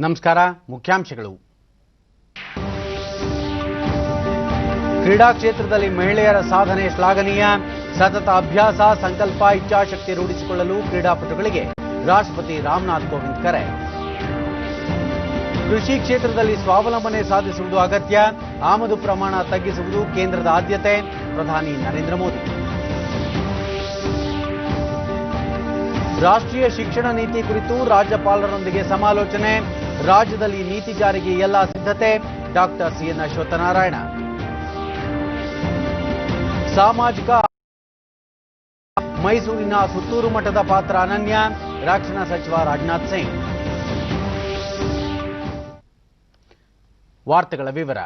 ನಮಸ್ಕಾರ. ಮುಖ್ಯಾಂಶಗಳು. ಕ್ರೀಡಾ ಕ್ಷೇತ್ರದಲ್ಲಿ ಮಹಿಳೆಯರ ಸಾಧನೆ ಶ್ಲಾಘನೀಯ. ಸತತ ಅಭ್ಯಾಸ, ಸಂಕಲ್ಪ, ಇಚ್ಛಾಶಕ್ತಿ ರೂಢಿಸಿಕೊಳ್ಳಲು ಕ್ರೀಡಾಪಟುಗಳಿಗೆ ರಾಷ್ಟ್ರಪತಿ ರಾಮನಾಥ್ ಕೋವಿಂದ್ ಕರೆ. ಕೃಷಿ ಕ್ಷೇತ್ರದಲ್ಲಿ ಸ್ವಾವಲಂಬನೆ ಸಾಧಿಸುವುದು ಅಗತ್ಯ. ಆಮದು ಪ್ರಮಾಣ ತಗ್ಗಿಸುವುದು ಕೇಂದ್ರದ ಆದ್ಯತೆ. ಪ್ರಧಾನಿ ನರೇಂದ್ರ ಮೋದಿ. ರಾಷ್ಟ್ರೀಯ ಶಿಕ್ಷಣ ನೀತಿ ಕುರಿತು ರಾಜ್ಯಪಾಲರೊಂದಿಗೆ ಸಮಾಲೋಚನೆ. ರಾಜ್ಯದಲ್ಲಿ ನೀತಿ ಜಾರಿಗೆ ಎಲ್ಲ ಸಿದ್ಧತೆ. Doctor CN Ashwathnarayan. ಸಾಮಾಜಿಕ ಮೈಸೂರಿನ ಸುತ್ತೂರು ಮಠದ ಪಾತ್ರ ಅನನ್ಯ. ರಕ್ಷಣಾ ಸಚಿವ ರಾಜನಾಥ್ ಸಿಂಗ್. ವಾರ್ತೆಗಳ ವಿವರ.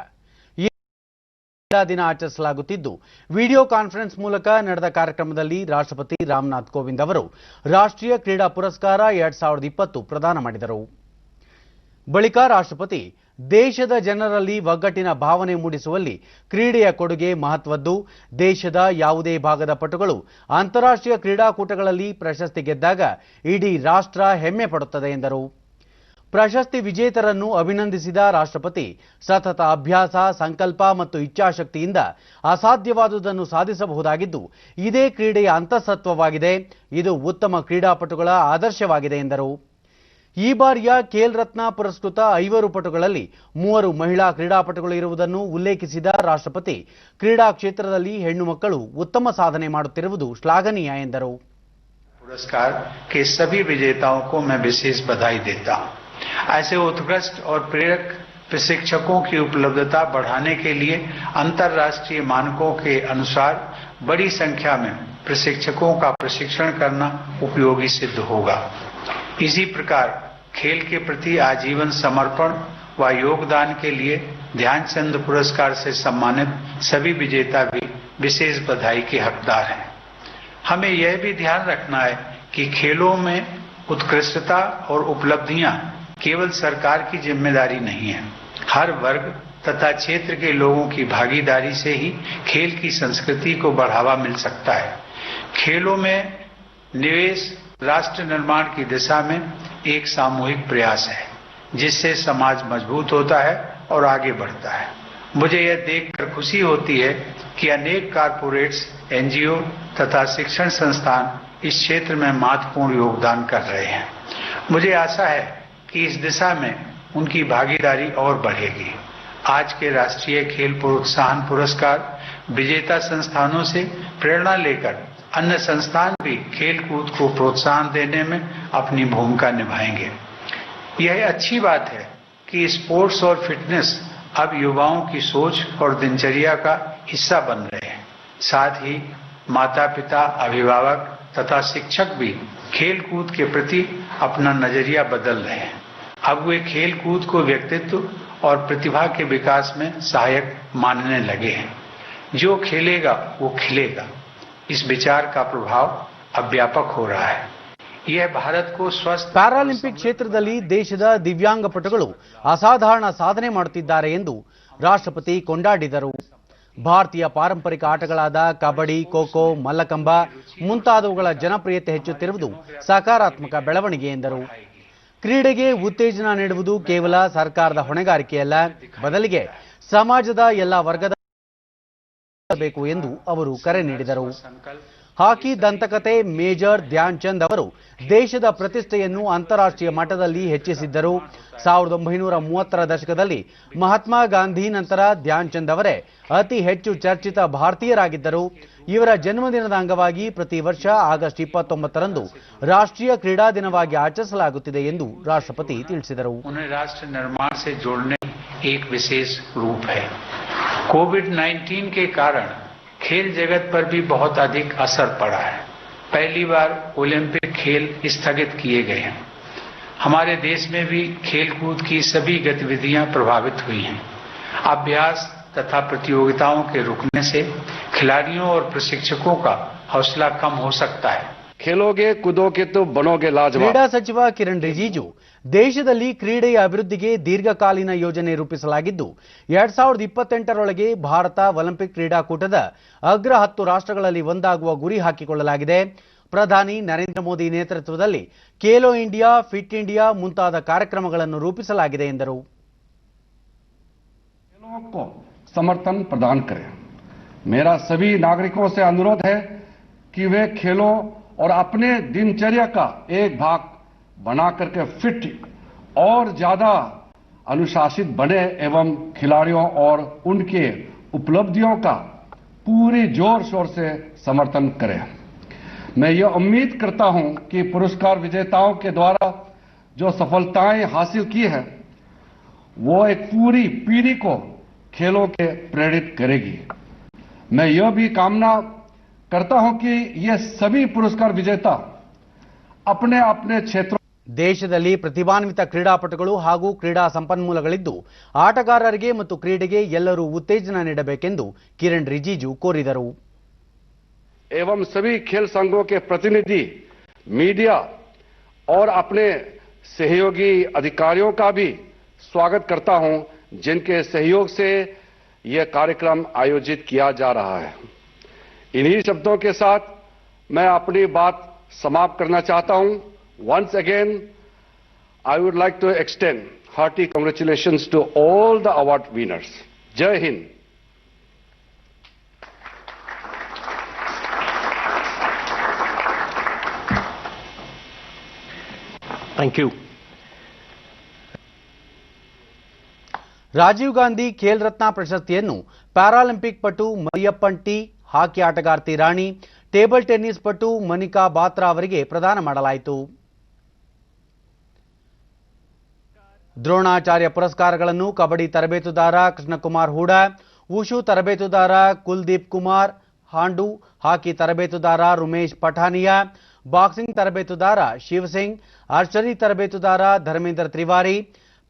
ಕ್ರೀಡಾ ದಿನ ಆಚರಿಸಲಾಗುತ್ತಿದ್ದು, ವಿಡಿಯೋ ಕಾನ್ಫರೆನ್ಸ್ ಮೂಲಕ ನಡೆದ ಕಾರ್ಯಕ್ರಮದಲ್ಲಿ ರಾಷ್ಟ್ರಪತಿ ರಾಮನಾಥ್ ಕೋವಿಂದ್ ಅವರು ರಾಷ್ಟ್ರೀಯ ಕ್ರೀಡಾ ಪುರಸ್ಕಾರ 2020 ಪ್ರದಾನ ಮಾಡಿದರು. ಬಳಿಕ ರಾಷ್ಟ್ರಪತಿ ದೇಶದ ಜನರಲ್ಲಿ ಒಗ್ಗಟ್ಟಿನ ಭಾವನೆ ಮೂಡಿಸುವಲ್ಲಿ ಕ್ರೀಡೆಯ ಕೊಡುಗೆ ಮಹತ್ವದ್ದು. ದೇಶದ ಯಾವುದೇ ಭಾಗದ ಪಟುಗಳು ಅಂತಾರಾಷ್ಟ್ರೀಯ ಕ್ರೀಡಾಕೂಟಗಳಲ್ಲಿ ಪ್ರಶಸ್ತಿ ಗೆದ್ದಾಗ ಇಡೀ ರಾಷ್ಟ್ರ ಹೆಮ್ಮೆ ಪಡುತ್ತದೆ ಎಂದರು. ಪ್ರಶಸ್ತಿ ವಿಜೇತರನ್ನು ಅಭಿನಂದಿಸಿದ ರಾಷ್ಟ್ರಪತಿ ಸತತ ಅಭ್ಯಾಸ, ಸಂಕಲ್ಪ ಮತ್ತು ಇಚ್ಛಾಶಕ್ತಿಯಿಂದ ಅಸಾಧ್ಯವಾದುದನ್ನು ಸಾಧಿಸಬಹುದಾಗಿದ್ದು, ಇದೇ ಕ್ರೀಡೆಯ ಅಂತಃಸತ್ವವಾಗಿದೆ. ಇದು ಉತ್ತಮ ಕ್ರೀಡಾಪಟುಗಳ ಆದರ್ಶವಾಗಿದೆ ಎಂದರು. ಈ ಬಾರಿಯ ಖೇಲ್ ರತ್ನ ಪುರಸ್ಕೃತ 5 ಪಟುಗಳಲ್ಲಿ 3 ಮಹಿಳಾ ಕ್ರೀಡಾಪಟುಗಳು ಇರುವುದನ್ನು ಉಲ್ಲೇಖಿಸಿದ ರಾಷ್ಟ್ರಪತಿ ಕ್ರೀಡಾ ಕ್ಷೇತ್ರದಲ್ಲಿ ಹೆಣ್ಣು ಮಕ್ಕಳು ಉತ್ತಮ ಸಾಧನೆ ಮಾಡುತ್ತಿರುವುದು ಶ್ಲಾಘನೀಯ ಎಂದರು. पुरस्कार के सभी विजेताओं को मैं विशेष बधाई देता हूं. ऐसे उत्कृष्ट और प्रेरक प्रशिक्षकों की उपलब्धता बढ़ाने के लिए अंतर्राष्ट्रीय मानकों के अनुसार बड़ी संख्या में प्रशिक्षकों का प्रशिक्षण करना उपयोगी सिद्ध होगा. इसी प्रकार खेल के प्रति आजीवन समर्पण व योगदान के लिए ध्यानचंद पुरस्कार से सम्मानित सभी विजेता भी विशेष बधाई के हकदार हैं. हमें यह भी ध्यान रखना है कि खेलों में उत्कृष्टता और उपलब्धियां केवल सरकार की जिम्मेदारी नहीं है. हर वर्ग तथा क्षेत्र के लोगों की भागीदारी से ही खेल की संस्कृति को बढ़ावा मिल सकता है. खेलों में निवेश राष्ट्र निर्माण की दिशा में एक सामूहिक प्रयास है, जिससे समाज मजबूत होता है और आगे बढ़ता है. मुझे यह देखकर खुशी होती है कि अनेक कारपोरेट्स, एनजीओ तथा शिक्षण संस्थान इस क्षेत्र में महत्वपूर्ण योगदान कर रहे हैं. मुझे आशा है कि इस दिशा में उनकी भागीदारी और बढ़ेगी. आज के राष्ट्रीय खेल प्रोत्साहन पुरस्कार विजेता संस्थानों से प्रेरणा लेकर अन्य संस्थान भी खेल कूद को प्रोत्साहन देने में अपनी भूमिका निभाएंगे. यह अच्छी बात है कि स्पोर्ट्स और फिटनेस अब युवाओं की सोच और दिनचर्या का हिस्सा बन रहे हैं. साथ ही माता पिता, अभिभावक तथा शिक्षक भी खेल कूद के प्रति अपना नजरिया बदल रहे हैं. अब वे खेल कूद को व्यक्तित्व और प्रतिभा के विकास में सहायक मानने लगे हैं. जो खेलेगा वो खिलेगा. इस विचार का प्रभाव अब व्यापक हो रहा है. यह भारत को स्वस्थ ಪ್ಯಾರಾಲಿಂಪಿಕ್ ಕ್ಷೇತ್ರದಲ್ಲಿ ದೇಶದ ದಿವ್ಯಾಂಗ ಪಟುಗಳು ಅಸಾಧಾರಣ ಸಾಧನೆ ಮಾಡುತ್ತಿದ್ದಾರೆ ಎಂದು ರಾಷ್ಟ್ರಪತಿ ಕೊಂಡಾಡಿದರು. ಭಾರತೀಯ ಪಾರಂಪರಿಕ ಆಟಗಳಾದ ಕಬಡ್ಡಿ, ಖೋ-ಖೋ, ಮಲ್ಲಕಂಬ ಮುಂತಾದವುಗಳ ಜನಪ್ರಿಯತೆ ಹೆಚ್ಚುತ್ತಿರುವುದು ಸಕಾರಾತ್ಮಕ ಬೆಳವಣಿಗೆ ಎಂದರು. ಕ್ರೀಡೆಗೆ ಉತ್ತೇಜನ ನೀಡುವುದು ಕೇವಲ ಸರ್ಕಾರದ ಹೊಣೆಗಾರಿಕೆಯಲ್ಲ, ಬದಲಿಗೆ ಸಮಾಜದ ಎಲ್ಲ ವರ್ಗದ ಬೇಕು ಎಂದು ಅವರು ಕರೆ ನೀಡಿದರು. ಹಾಕಿ ದಂತಕತೆ ಮೇಜರ್ ಧ್ಯಾನ್ ಚಂದ್ ಅವರು ದೇಶದ ಪ್ರತಿಷ್ಠೆಯನ್ನು ಅಂತಾರಾಷ್ಟ್ರೀಯ ಮಟ್ಟದಲ್ಲಿ ಹೆಚ್ಚಿಸಿದ್ದರು. 1930ರ ದಶಕದಲ್ಲಿ ಮಹಾತ್ಮ ಗಾಂಧಿ ನಂತರ ಧ್ಯಾನ್ ಚಂದ್ ಅವರೇ ಅತಿ ಹೆಚ್ಚು ಚರ್ಚಿತ ಭಾರತೀಯರಾಗಿದ್ದರು. ಇವರ ಜನ್ಮದಿನದ ಅಂಗವಾಗಿ ಪ್ರತಿ ವರ್ಷ ಆಗಸ್ಟ್ 29ರಂದು ರಾಷ್ಟ್ರೀಯ ಕ್ರೀಡಾ ದಿನವಾಗಿ ಆಚರಿಸಲಾಗುತ್ತಿದೆ ಎಂದು ರಾಷ್ಟ್ರಪತಿ ತಿಳಿಸಿದರು. राष्ट्र निर्माण से जोड़ने एक विशेष रूप है. कोविड-19 के कारण खेल जगत पर भी बहुत अधिक असर पड़ा है. पहली बार ओलंपिक खेल स्थगित किए गए हैं. हमारे देश में भी खेल कूद की सभी गतिविधियां प्रभावित हुई हैं. अभ्यास तथा प्रतियोगिताओं के रुकने से खिलाड़ियों और प्रशिक्षकों का हौसला कम हो सकता है. खेलोगे कूदोगे तो बनोगे लाजवाब. ಕ್ರೀಡಾ ಸಚಿವ ಕಿರಣ್ ರಿಜಿಜು ದೇಶದಲ್ಲಿ ಕ್ರೀಡೆಯ ಅಭಿವೃದ್ಧಿಗೆ ದೀರ್ಘಕಾಲೀನ ಯೋಜನೆ ರೂಪಿಸಲಾಗಿದ್ದು 2028ರೊಳಗೆ ಭಾರತ ಒಲಿಂಪಿಕ್ ಕ್ರೀಡಾಕೂಟದ ಅಗ್ರ 10 ರಾಷ್ಟ್ರಗಳಲ್ಲಿ ಒಂದಾಗುವ ಗುರಿ ಹಾಕಿಕೊಳ್ಳಲಾಗಿದೆ. ಪ್ರಧಾನಿ ನರೇಂದ್ರ ಮೋದಿ ನೇತೃತ್ವದಲ್ಲಿ ಖೇಲೋ ಇಂಡಿಯಾ, ಫಿಟ್ ಇಂಡಿಯಾ ಮುಂತಾದ ಕಾರ್ಯಕ್ರಮಗಳನ್ನು ರೂಪಿಸಲಾಗಿದೆ ಎಂದರು. खेलों को समर्थन प्रदान करें. मेरा सभी नागरिकों से अनुरोध है कि वे खेलों और अपने दिनचर्या का एक भाग बना करके फिट और ज्यादा अनुशासित बने एवं खिलाड़ियों और उनके उपलब्धियों का पूरी जोर शोर से समर्थन करें. मैं ये उम्मीद करता हूं कि पुरस्कार विजेताओं के द्वारा जो सफलताएं हासिल की है वो एक पूरी पीढ़ी को खेलों के प्रेरित करेगी. मैं यह भी कामना करता हूं कि ये सभी पुरस्कार विजेता अपने अपने क्षेत्रों ದೇಶದಲ್ಲಿ ಪ್ರತಿಭಾನ್ವಿತ ಕ್ರೀಡಾಪಟುಗಳು ಹಾಗೂ ಕ್ರೀಡಾ ಸಂಪನ್ಮೂಲಗಳಿದ್ದು ಆಟಗಾರರಿಗೆ ಮತ್ತು ಕ್ರೀಡೆಗೆ ಎಲ್ಲರೂ ಉತ್ತೇಜನ ನೀಡಬೇಕೆಂದು ಕಿರಣ್ ರಿಜಿಜು ಕೋರಿದರು. एवं सभी खेल संघों के प्रतिनिधि, मीडिया और अपने सहयोगी अधिकारियों का भी स्वागत करता हूं, जिनके सहयोग से यह कार्यक्रम आयोजित किया जा रहा है. इन्हीं शब्दों के साथ मैं अपनी बात समाप्त करना चाहता हूं. Once again, I would like to extend hearty congratulations to all the award winners. Jai Hind. Thank you. Rajiv Gandhi Khel Ratna ಪ್ರಶಸ್ತಿಯನ್ನು ಪ್ಯಾರಾಲಿಂಪಿಕ್ ಪಟು ಮರಿಯಪ್ಪನ್ ಟಿ, ಹಾಕಿ ಆಟಗಾರ್ತಿ ರಾಣಿ, ಟೇಬಲ್ ಟೆನ್ನಿಸ್ ಪಟು ಮನಿಕಾ ಬಾತ್ರಾ ಅವರಿಗೆ ಪ್ರದಾನ ಮಾಡಲಾಯಿತು. ದ್ರೋಣಾಚಾರ್ಯ ಪುರಸ್ಕಾರಗಳನ್ನು ಕಬಡ್ಡಿ ತರಬೇತುದಾರ ಕೃಷ್ಣಕುಮಾರ್ ಹೂಡಾ, ವುಶು ತರಬೇತುದಾರ ಕುಲ್ದೀಪ್ ಕುಮಾರ್ ಹಾಂಡು, ಹಾಕಿ ತರಬೇತುದಾರ ರುಮೇಶ್ ಪಠಾನಿಯಾ, ಬಾಕ್ಸಿಂಗ್ ತರಬೇತುದಾರ ಶಿವಸಿಂಗ್, ಆರ್ಚರಿ ತರಬೇತುದಾರ ಧರ್ಮೇಂದ್ರ ತ್ರಿವಾರಿ,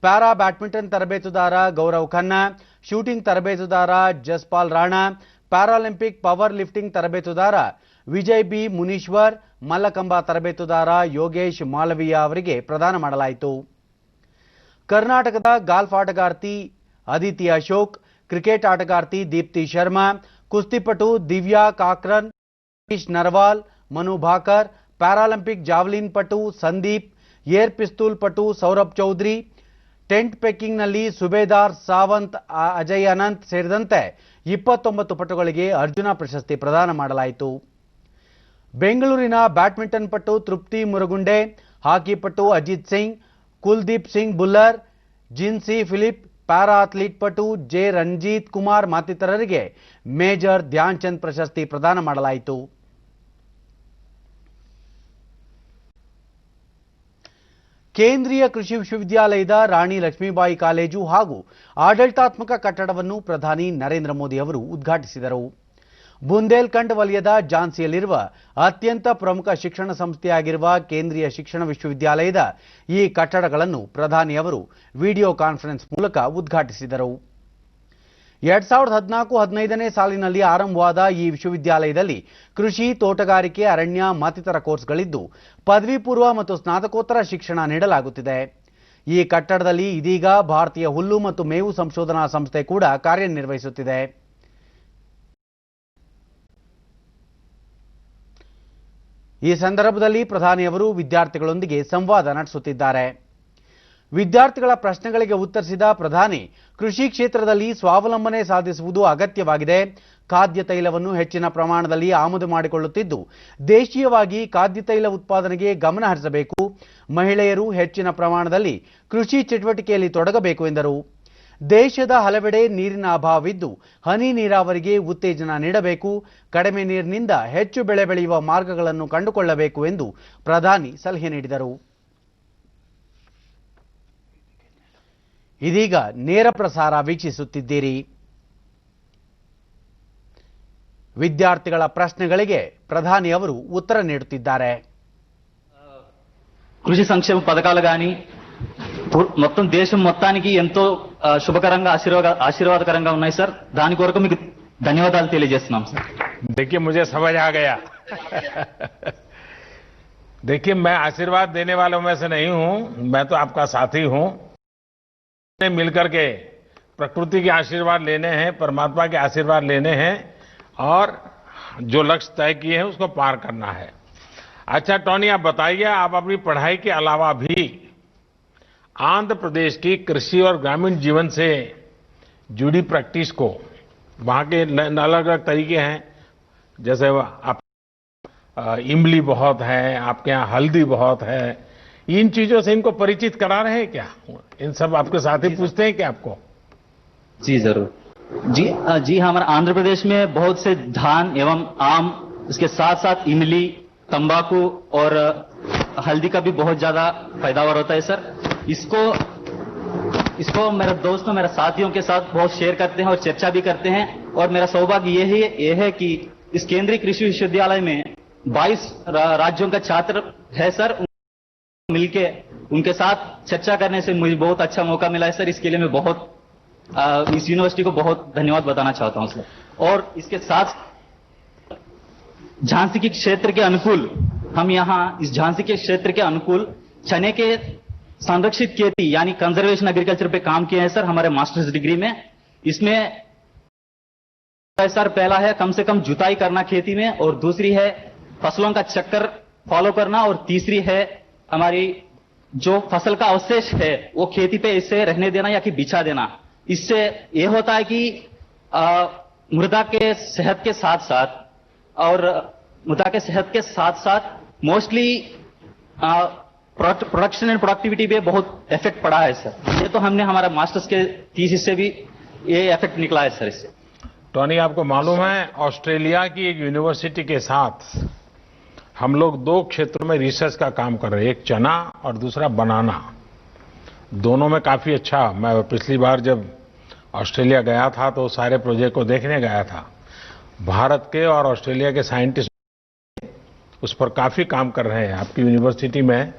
ಪ್ಯಾರಾ ಬ್ಯಾಡ್ಮಿಂಟನ್ ತರಬೇತುದಾರ ಗೌರವ್ ಖನ್ನಾ, ಶೂಟಿಂಗ್ ತರಬೇತುದಾರ Jaspal Rana, Paralympic power lifting ತರಬೇತುದಾರ ವಿಜಯ್ ಬಿ ಮುನೀಶ್ವರ್, ಮಲ್ಲಕಂಬ ತರಬೇತುದಾರ ಯೋಗೇಶ್ ಮಾಲವೀಯ ಅವರಿಗೆ ಪ್ರದಾನ ಮಾಡಲಾಯಿತು. ಕರ್ನಾಟಕದ ಗಾಲ್ಫ್ ಆಟಗಾರ್ತಿ ಅದಿತಿ ಅಶೋಕ್, ಕ್ರಿಕೆಟ್ ಆಟಗಾರ್ತಿ ದೀಪ್ತಿ ಶರ್ಮಾ, ಕುಸ್ತಿಪಟು ದಿವ್ಯಾ ಕಾಕ್ರನ್, ಸತೀಶ್ ನರ್ವಾಲ್, ಮನು ಭಾಕರ್, ಪ್ಯಾರಾಲಿಂಪಿಕ್ ಜಾವ್ಲಿನ್ ಪಟು ಸಂದೀಪ್, ಏರ್ ಪಿಸ್ತೂಲ್ ಪಟು ಸೌರಭ್ ಚೌಧರಿ, ಟೆಂಟ್ ಪೆಕ್ಕಿಂಗ್ನಲ್ಲಿ ಸುಬೇದಾರ್ ಸಾವಂತ್, ಅಜಯ್ ಅನಂತ್ ಸೇರಿದಂತೆ 29 ಪಟುಗಳಿಗೆ ಅರ್ಜುನ ಪ್ರಶಸ್ತಿ ಪ್ರದಾನ ಮಾಡಲಾಯಿತು. ಬೆಂಗಳೂರಿನ ಬ್ಯಾಡ್ಮಿಂಟನ್ ಪಟು ತೃಪ್ತಿ ಮುರಗುಂಡೆ, ಹಾಕಿ ಪಟು ಅಜಿತ್ ಸಿಂಗ್, ಕುಲ್ದೀಪ್ ಸಿಂಗ್ ಬುಲ್ಲರ್, ಜಿನ್ಸಿ ಫಿಲಿಪ್, ಪ್ಯಾರಾ ಅಥ್ಲೀಟ್ ಪಟು ಜೆ ರಂಜಿತ್ ಕುಮಾರ್ ಮತ್ತಿತರರಿಗೆ ಮೇಜರ್ ಧ್ಯಾನ್ ಚಂದ್ ಪ್ರಶಸ್ತಿ ಪ್ರದಾನ ಮಾಡಲಾಯಿತು. ಕೇಂದ್ರೀಯ ಕೃಷಿ ವಿಶ್ವವಿದ್ಯಾಲಯದ ರಾಣಿ ಲಕ್ಷ್ಮೀಬಾಯಿ ಕಾಲೇಜು ಹಾಗೂ ಆಡಳಿತಾತ್ಮಕ ಕಟ್ಟಡವನ್ನು ಪ್ರಧಾನಿ ನರೇಂದ್ರ ಮೋದಿ ಅವರು ಉದ್ಘಾಟಿಸಿದರು. ಬುಂದೇಲ್ಖಂಡ್ ವಲಯದ ಝಾನ್ಸಿಯಲ್ಲಿರುವ ಅತ್ಯಂತ ಪ್ರಮುಖ ಶಿಕ್ಷಣ ಸಂಸ್ಥೆಯಾಗಿರುವ ಕೇಂದ್ರೀಯ ಶಿಕ್ಷಣ ವಿಶ್ವವಿದ್ಯಾಲಯದ ಈ ಕಟ್ಟಡಗಳನ್ನು ಪ್ರಧಾನಿ ಅವರು ವಿಡಿಯೋ ಕಾನ್ಫರೆನ್ಸ್ ಮೂಲಕ ಉದ್ಘಾಟಿಸಿದರು. 2014-15ನೇ ಸಾಲಿನಲ್ಲಿ ಆರಂಭವಾದ ಈ ವಿಶ್ವವಿದ್ಯಾಲಯದಲ್ಲಿ ಕೃಷಿ, ತೋಟಗಾರಿಕೆ, ಅರಣ್ಯ ಮತ್ತಿತರ ಕೋರ್ಸ್ಗಳಿದ್ದು ಪದವಿ ಪೂರ್ವ ಮತ್ತು ಸ್ನಾತಕೋತ್ತರ ಶಿಕ್ಷಣ ನೀಡಲಾಗುತ್ತಿದೆ. ಈ ಕಟ್ಟಡದಲ್ಲಿ ಇದೀಗ ಭಾರತೀಯ ಹುಲ್ಲು ಮತ್ತು ಮೇವು ಸಂಶೋಧನಾ ಸಂಸ್ಥೆ ಕೂಡ ಕಾರ್ಯನಿರ್ವಹಿಸುತ್ತಿದೆ. ಈ ಸಂದರ್ಭದಲ್ಲಿ ಪ್ರಧಾನಿ ಅವರು ವಿದ್ಯಾರ್ಥಿಗಳೊಂದಿಗೆ ಸಂವಾದ ನಡೆಸುತ್ತಿದ್ದಾರೆ. ವಿದ್ಯಾರ್ಥಿಗಳ ಪ್ರಶ್ನೆಗಳಿಗೆ ಉತ್ತರಿಸಿದ ಪ್ರಧಾನಿ, ಕೃಷಿ ಕ್ಷೇತ್ರದಲ್ಲಿ ಸ್ವಾವಲಂಬನೆ ಸಾಧಿಸುವುದು ಅಗತ್ಯವಾಗಿದೆ. ಖಾದ್ಯ ತೈಲವನ್ನು ಹೆಚ್ಚಿನ ಪ್ರಮಾಣದಲ್ಲಿ ಆಮದು ಮಾಡಿಕೊಳ್ಳುತ್ತಿದ್ದು, ದೇಶೀಯವಾಗಿ ಖಾದ್ಯ ತೈಲ ಉತ್ಪಾದನೆಗೆ ಗಮನ ಹರಿಸಬೇಕು. ಮಹಿಳೆಯರು ಹೆಚ್ಚಿನ ಪ್ರಮಾಣದಲ್ಲಿ ಕೃಷಿ ಚಟುವಟಿಕೆಯಲ್ಲಿ ತೊಡಗಬೇಕು ಎಂದರು. ದೇಶದ ಹಲವೆಡೆ ನೀರಿನ ಅಭಾವವಿದ್ದು ಹನಿ ನೀರಾವರಿಗೆ ಉತ್ತೇಜನ ನೀಡಬೇಕು. ಕಡಿಮೆ ನೀರಿನಿಂದ ಹೆಚ್ಚು ಬೆಳೆ ಬೆಳೆಯುವ ಮಾರ್ಗಗಳನ್ನು ಕಂಡುಕೊಳ್ಳಬೇಕು ಎಂದು ಪ್ರಧಾನಿ ಸಲಹೆ ನೀಡಿದರು. ಇದೀಗ ನೇರ ಪ್ರಸಾರ ವೀಕ್ಷಿಸುತ್ತಿದ್ದೀರಿ. ವಿದ್ಯಾರ್ಥಿಗಳ ಪ್ರಶ್ನೆಗಳಿಗೆ ಪ್ರಧಾನಿ ಅವರು ಉತ್ತರ ನೀಡುತ್ತಿದ್ದಾರೆ. కృషి సంక్షేమ పథకాలు గాని మొత్తం దేశం మొత్తానికి ఎంతో శుభకరంగా ఆశీర్వాదకరంగా ఉన్నాయి సార్. దాని కొరకు మీకు ధన్యవాదాలు తెలియజేస్తున్నాం సార్. देखिए मुझे समझ आ गया देखिए मैं आशीर्वाद देने वालों में से नहीं हूं, मैं तो आपका साथी हूं. मिलकर के प्रकृति के आशीर्वाद लेने हैं, परमात्मा के आशीर्वाद लेने हैं और जो लक्ष्य तय किए हैं उसको पार करना है. अच्छा टोनी, आप बताइए, आप अपनी पढ़ाई के अलावा भी आंध्र प्रदेश की कृषि और ग्रामीण जीवन से जुड़ी प्रैक्टिस को, वहाँ के अलग अलग तरीके हैं, जैसे आप इमली बहुत है, आपके यहाँ हल्दी बहुत है, इन चीजों से इनको परिचित करा रहे हैं क्या? इन सब आपके साथी पूछते हैं क्या आपको? जी जरूर। जी हाँ, हमारे आंध्र प्रदेश में बहुत से धान एवं आम, इसके साथ साथ इमली, तंबाकू और हल्दी का भी बहुत ज्यादा पैदावार होता है सर। इसको मेरे दोस्तों, मेरे साथियों के साथ बहुत शेयर करते हैं और चर्चा भी करते हैं। और मेरा सौभाग्य ये है कि इस केंद्रीय कृषि विश्वविद्यालय में 22 राज्यों का छात्र है सर। मिलके उनके साथ चर्चा करने से मुझे बहुत अच्छा मौका मिला है सर। इसके लिए मैं बहुत इस यूनिवर्सिटी को बहुत धन्यवाद बताना चाहता हूं सर। और इसके साथ झांसी के क्षेत्र के अनुकूल, हम यहाँ इस झांसी के क्षेत्र के अनुकूल चने के संरक्षित खेती यानी कंजर्वेशन एग्रीकल्चर पे काम किए हैं सर, हमारे मास्टर्स डिग्री में। इसमें सर पहला है कम से कम जुताई करना खेती में, और दूसरी है फसलों का चक्कर फॉलो करना, और तीसरी है हमारी जो फसल का अवशेष है वो खेती पे इसे रहने देना या कि बिछा देना। इससे यह होता है कि मृदा के सेहत के साथ साथ मोस्टली प्रोडक्शन एंड प्रोडक्टिविटी पे बहुत इफेक्ट पड़ा है सर। ये तो हमने हमारा मास्टर्स के थीसिस से भी ये इफेक्ट निकला है सर इससे। टोनी, आपको मालूम है ऑस्ट्रेलिया की एक यूनिवर्सिटी के साथ हम लोग 2 क्षेत्रों में रिसर्च का काम कर रहे हैं, एक चना और दूसरा बनाना। दोनों में काफी अच्छा, मैं पिछली बार जब ऑस्ट्रेलिया गया था तो सारे प्रोजेक्ट को देखने गया था। भारत के और ऑस्ट्रेलिया के साइंटिस्ट उस पर काफी काम कर रहे हैं। आपकी यूनिवर्सिटी में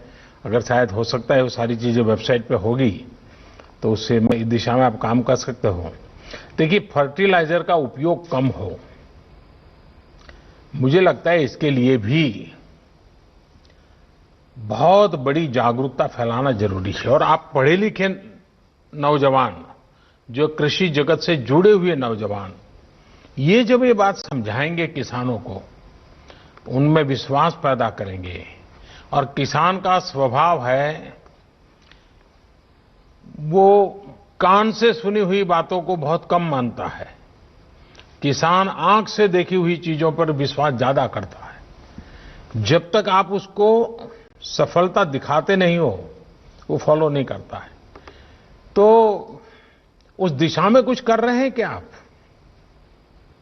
अगर शायद हो सकता है वो सारी चीजें वेबसाइट पे होगी तो उससे इस दिशा में आप काम कर सकते हो। देखिए, फर्टिलाइजर का उपयोग कम हो, मुझे लगता है इसके लिए भी बहुत बड़ी जागरूकता फैलाना जरूरी है। और आप पढ़े लिखे नौजवान, जो कृषि जगत से जुड़े हुए नौजवान, ये जब ये बात समझाएंगे किसानों को, उनमें विश्वास पैदा करेंगे। और किसान का स्वभाव है वो कान से सुनी हुई बातों को बहुत कम मानता है। किसान आंख से देखी हुई चीजों पर विश्वास ज्यादा करता है। जब तक आप उसको सफलता दिखाते नहीं हो, वो फॉलो नहीं करता है। तो उस दिशा में कुछ कर रहे हैं क्या आप?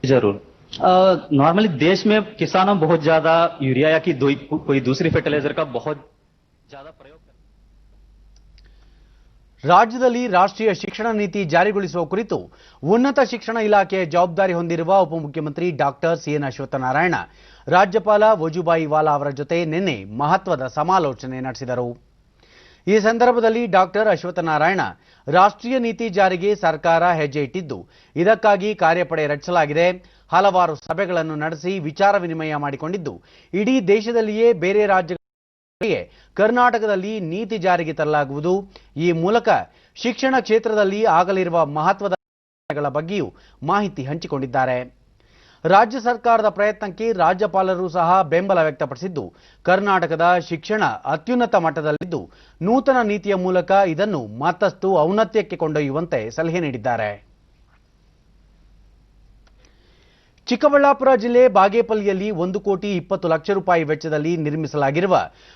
जरूर। नॉर्मली देश में किसानों बहुत ज्यादा यूरिया या कि कोई दूसरी फर्टिलाइजर का बहुत ज्यादा प्रयोग करते हैं। ರಾಜ್ಯದಲ್ಲಿ ರಾಷ್ಟ್ರೀಯ ಶಿಕ್ಷಣ ನೀತಿ ಜಾರಿಗೊಳಿಸುವ ಕುರಿತು ಉನ್ನತ ಶಿಕ್ಷಣ ಇಲಾಖೆಯ ಜವಾಬ್ದಾರಿ ಹೊಂದಿರುವ ಉಪಮುಖ್ಯಮಂತ್ರಿ ಡಾಕ್ಟರ್ ಸಿಎನ್ ಅಶ್ವತ್ಥನಾರಾಯಣ ರಾಜ್ಯಪಾಲ ವಜುಭಾಯಿ ವಾಲಾ ಅವರ ಜೊತೆ ನಿನ್ನೆ ಮಹತ್ವದ ಸಮಾಲೋಚನೆ ನಡೆಸಿದರು. ಈ ಸಂದರ್ಭದಲ್ಲಿ ಡಾಕ್ಟರ್ ಅಶ್ವತ್ಥನಾರಾಯಣ ರಾಷ್ಟ್ರೀಯ ನೀತಿ ಜಾರಿಗೆ ಸರ್ಕಾರ ಹೆಜ್ಜೆ ಇಟ್ಟಿದ್ದು, ಇದಕ್ಕಾಗಿ ಕಾರ್ಯಪಡೆ ರಚಿಸಲಾಗಿದೆ, ಹಲವಾರು ಸಭೆಗಳನ್ನು ನಡೆಸಿ ವಿಚಾರ ವಿನಿಮಯ ಮಾಡಿಕೊಂಡಿದ್ದು, ಇಡೀ ದೇಶದಲ್ಲಿಯೇ ಬೇರೆ ರಾಜ್ಯಗಳಿಗೆ ಕರ್ನಾಟಕದಲ್ಲಿ ನೀತಿ ಜಾರಿಗೆ ತರಲಾಗುವುದು. ಈ ಮೂಲಕ ಶಿಕ್ಷಣ ಕ್ಷೇತ್ರದಲ್ಲಿ ಆಗಲಿರುವ ಮಹತ್ವದ ಬದಲಾವಣೆಗಳ ಬಗ್ಗೆಯೂ ಮಾಹಿತಿ ಹಂಚಿಕೊಂಡಿದ್ದಾರೆ. ರಾಜ್ಯ ಸರ್ಕಾರದ ಪ್ರಯತ್ನಕ್ಕೆ ರಾಜ್ಯಪಾಲರು ಸಹ ಬೆಂಬಲ ವ್ಯಕ್ತಪಡಿಸಿದ್ದು, ಕರ್ನಾಟಕದ ಶಿಕ್ಷಣ ಅತ್ಯುನ್ನತ ಮಟ್ಟದಲ್ಲಿದ್ದು ನೂತನ ನೀತಿಯ ಮೂಲಕ ಇದನ್ನು ಮತ್ತಷ್ಟು ಔನ್ನತ್ಯಕ್ಕೆ ಕೊಂಡೊಯ್ಯುವಂತೆ ಸಲಹೆ ನೀಡಿದ್ದಾರೆ. ಚಿಕ್ಕಬಳ್ಳಾಪುರ ಜಿಲ್ಲೆ ಬಾಗೇಪಲ್ಲಿಯಲ್ಲಿ 1 ಕೋಟಿ 20 ಲಕ್ಷ ರೂಪಾಯಿ ವೆಚ್ಚದಲ್ಲಿ ನಿರ್ಮಿಸಲಾಗಿರುವ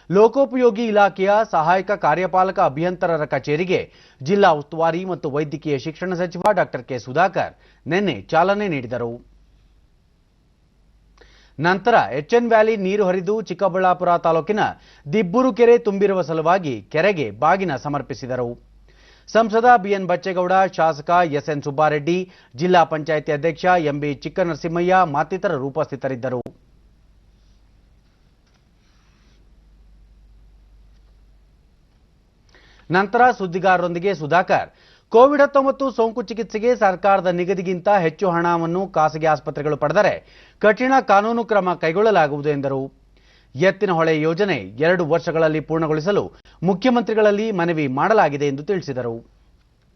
ಲೋಕೋಪಯೋಗಿ ಇಲಾಖೆಯ ಸಹಾಯಕ ಕಾರ್ಯಪಾಲಕ ಅಭಿಯಂತರರ ಕಚೇರಿಗೆ ಜಿಲ್ಲಾ ಉಸ್ತುವಾರಿ ಮತ್ತು ವೈದ್ಯಕೀಯ ಶಿಕ್ಷಣ ಸಚಿವ ಡಾಕ್ಟರ್ ಕೆ ಸುಧಾಕರ್ ನಿನ್ನೆ ಚಾಲನೆ ನೀಡಿದರು. ನಂತರ ಎಚ್ಎನ್ ವ್ಯಾಲಿ ನೀರು ಹರಿದು ಚಿಕ್ಕಬಳ್ಳಾಪುರ ತಾಲೂಕಿನ ದಿಬ್ಬೂರು ಕೆರೆ ತುಂಬಿರುವ ಸಲುವಾಗಿ ಕೆರೆಗೆ ಬಾಗಿನ ಸಮರ್ಪಿಸಿದರು. ಸಂಸದ ಬಿಎನ್ ಬಚ್ಚೇಗೌಡ, ಶಾಸಕ ಎಸ್ಎನ್ ಸುಬ್ಬಾರೆಡ್ಡಿ, ಜಿಲ್ಲಾ ಪಂಚಾಯಿತಿ ಅಧ್ಯಕ್ಷ ಎಂಬಿ ಚಿಕ್ಕನರಸಿಂಹಯ್ಯ ಮತ್ತಿತರರು ಉಪಸ್ಥಿತರಿದ್ದರು. ನಂತರ ಸುದ್ದಿಗಾರರೊಂದಿಗೆ ಸುಧಾಕರ್ ಕೋವಿಡ್-19 ಸೋಂಕು ಚಿಕಿತ್ಸೆಗೆ ಸರ್ಕಾರದ ನಿಗದಿಗಿಂತ ಹೆಚ್ಚು ಹಣವನ್ನು ಖಾಸಗಿ ಆಸ್ಪತ್ರೆಗಳು ಪಡೆದರೆ ಕಠಿಣ ಕಾನೂನು ಕ್ರಮ ಕೈಗೊಳ್ಳಲಾಗುವುದು ಎಂದರು. ಎತ್ತಿನಹೊಳೆ ಯೋಜನೆ 2 ವರ್ಷಗಳಲ್ಲಿ ಪೂರ್ಣಗೊಳಿಸಲು ಮುಖ್ಯಮಂತ್ರಿಗಳಲ್ಲಿ ಮನವಿ ಮಾಡಲಾಗಿದೆ ಎಂದು ತಿಳಿಸಿದರು.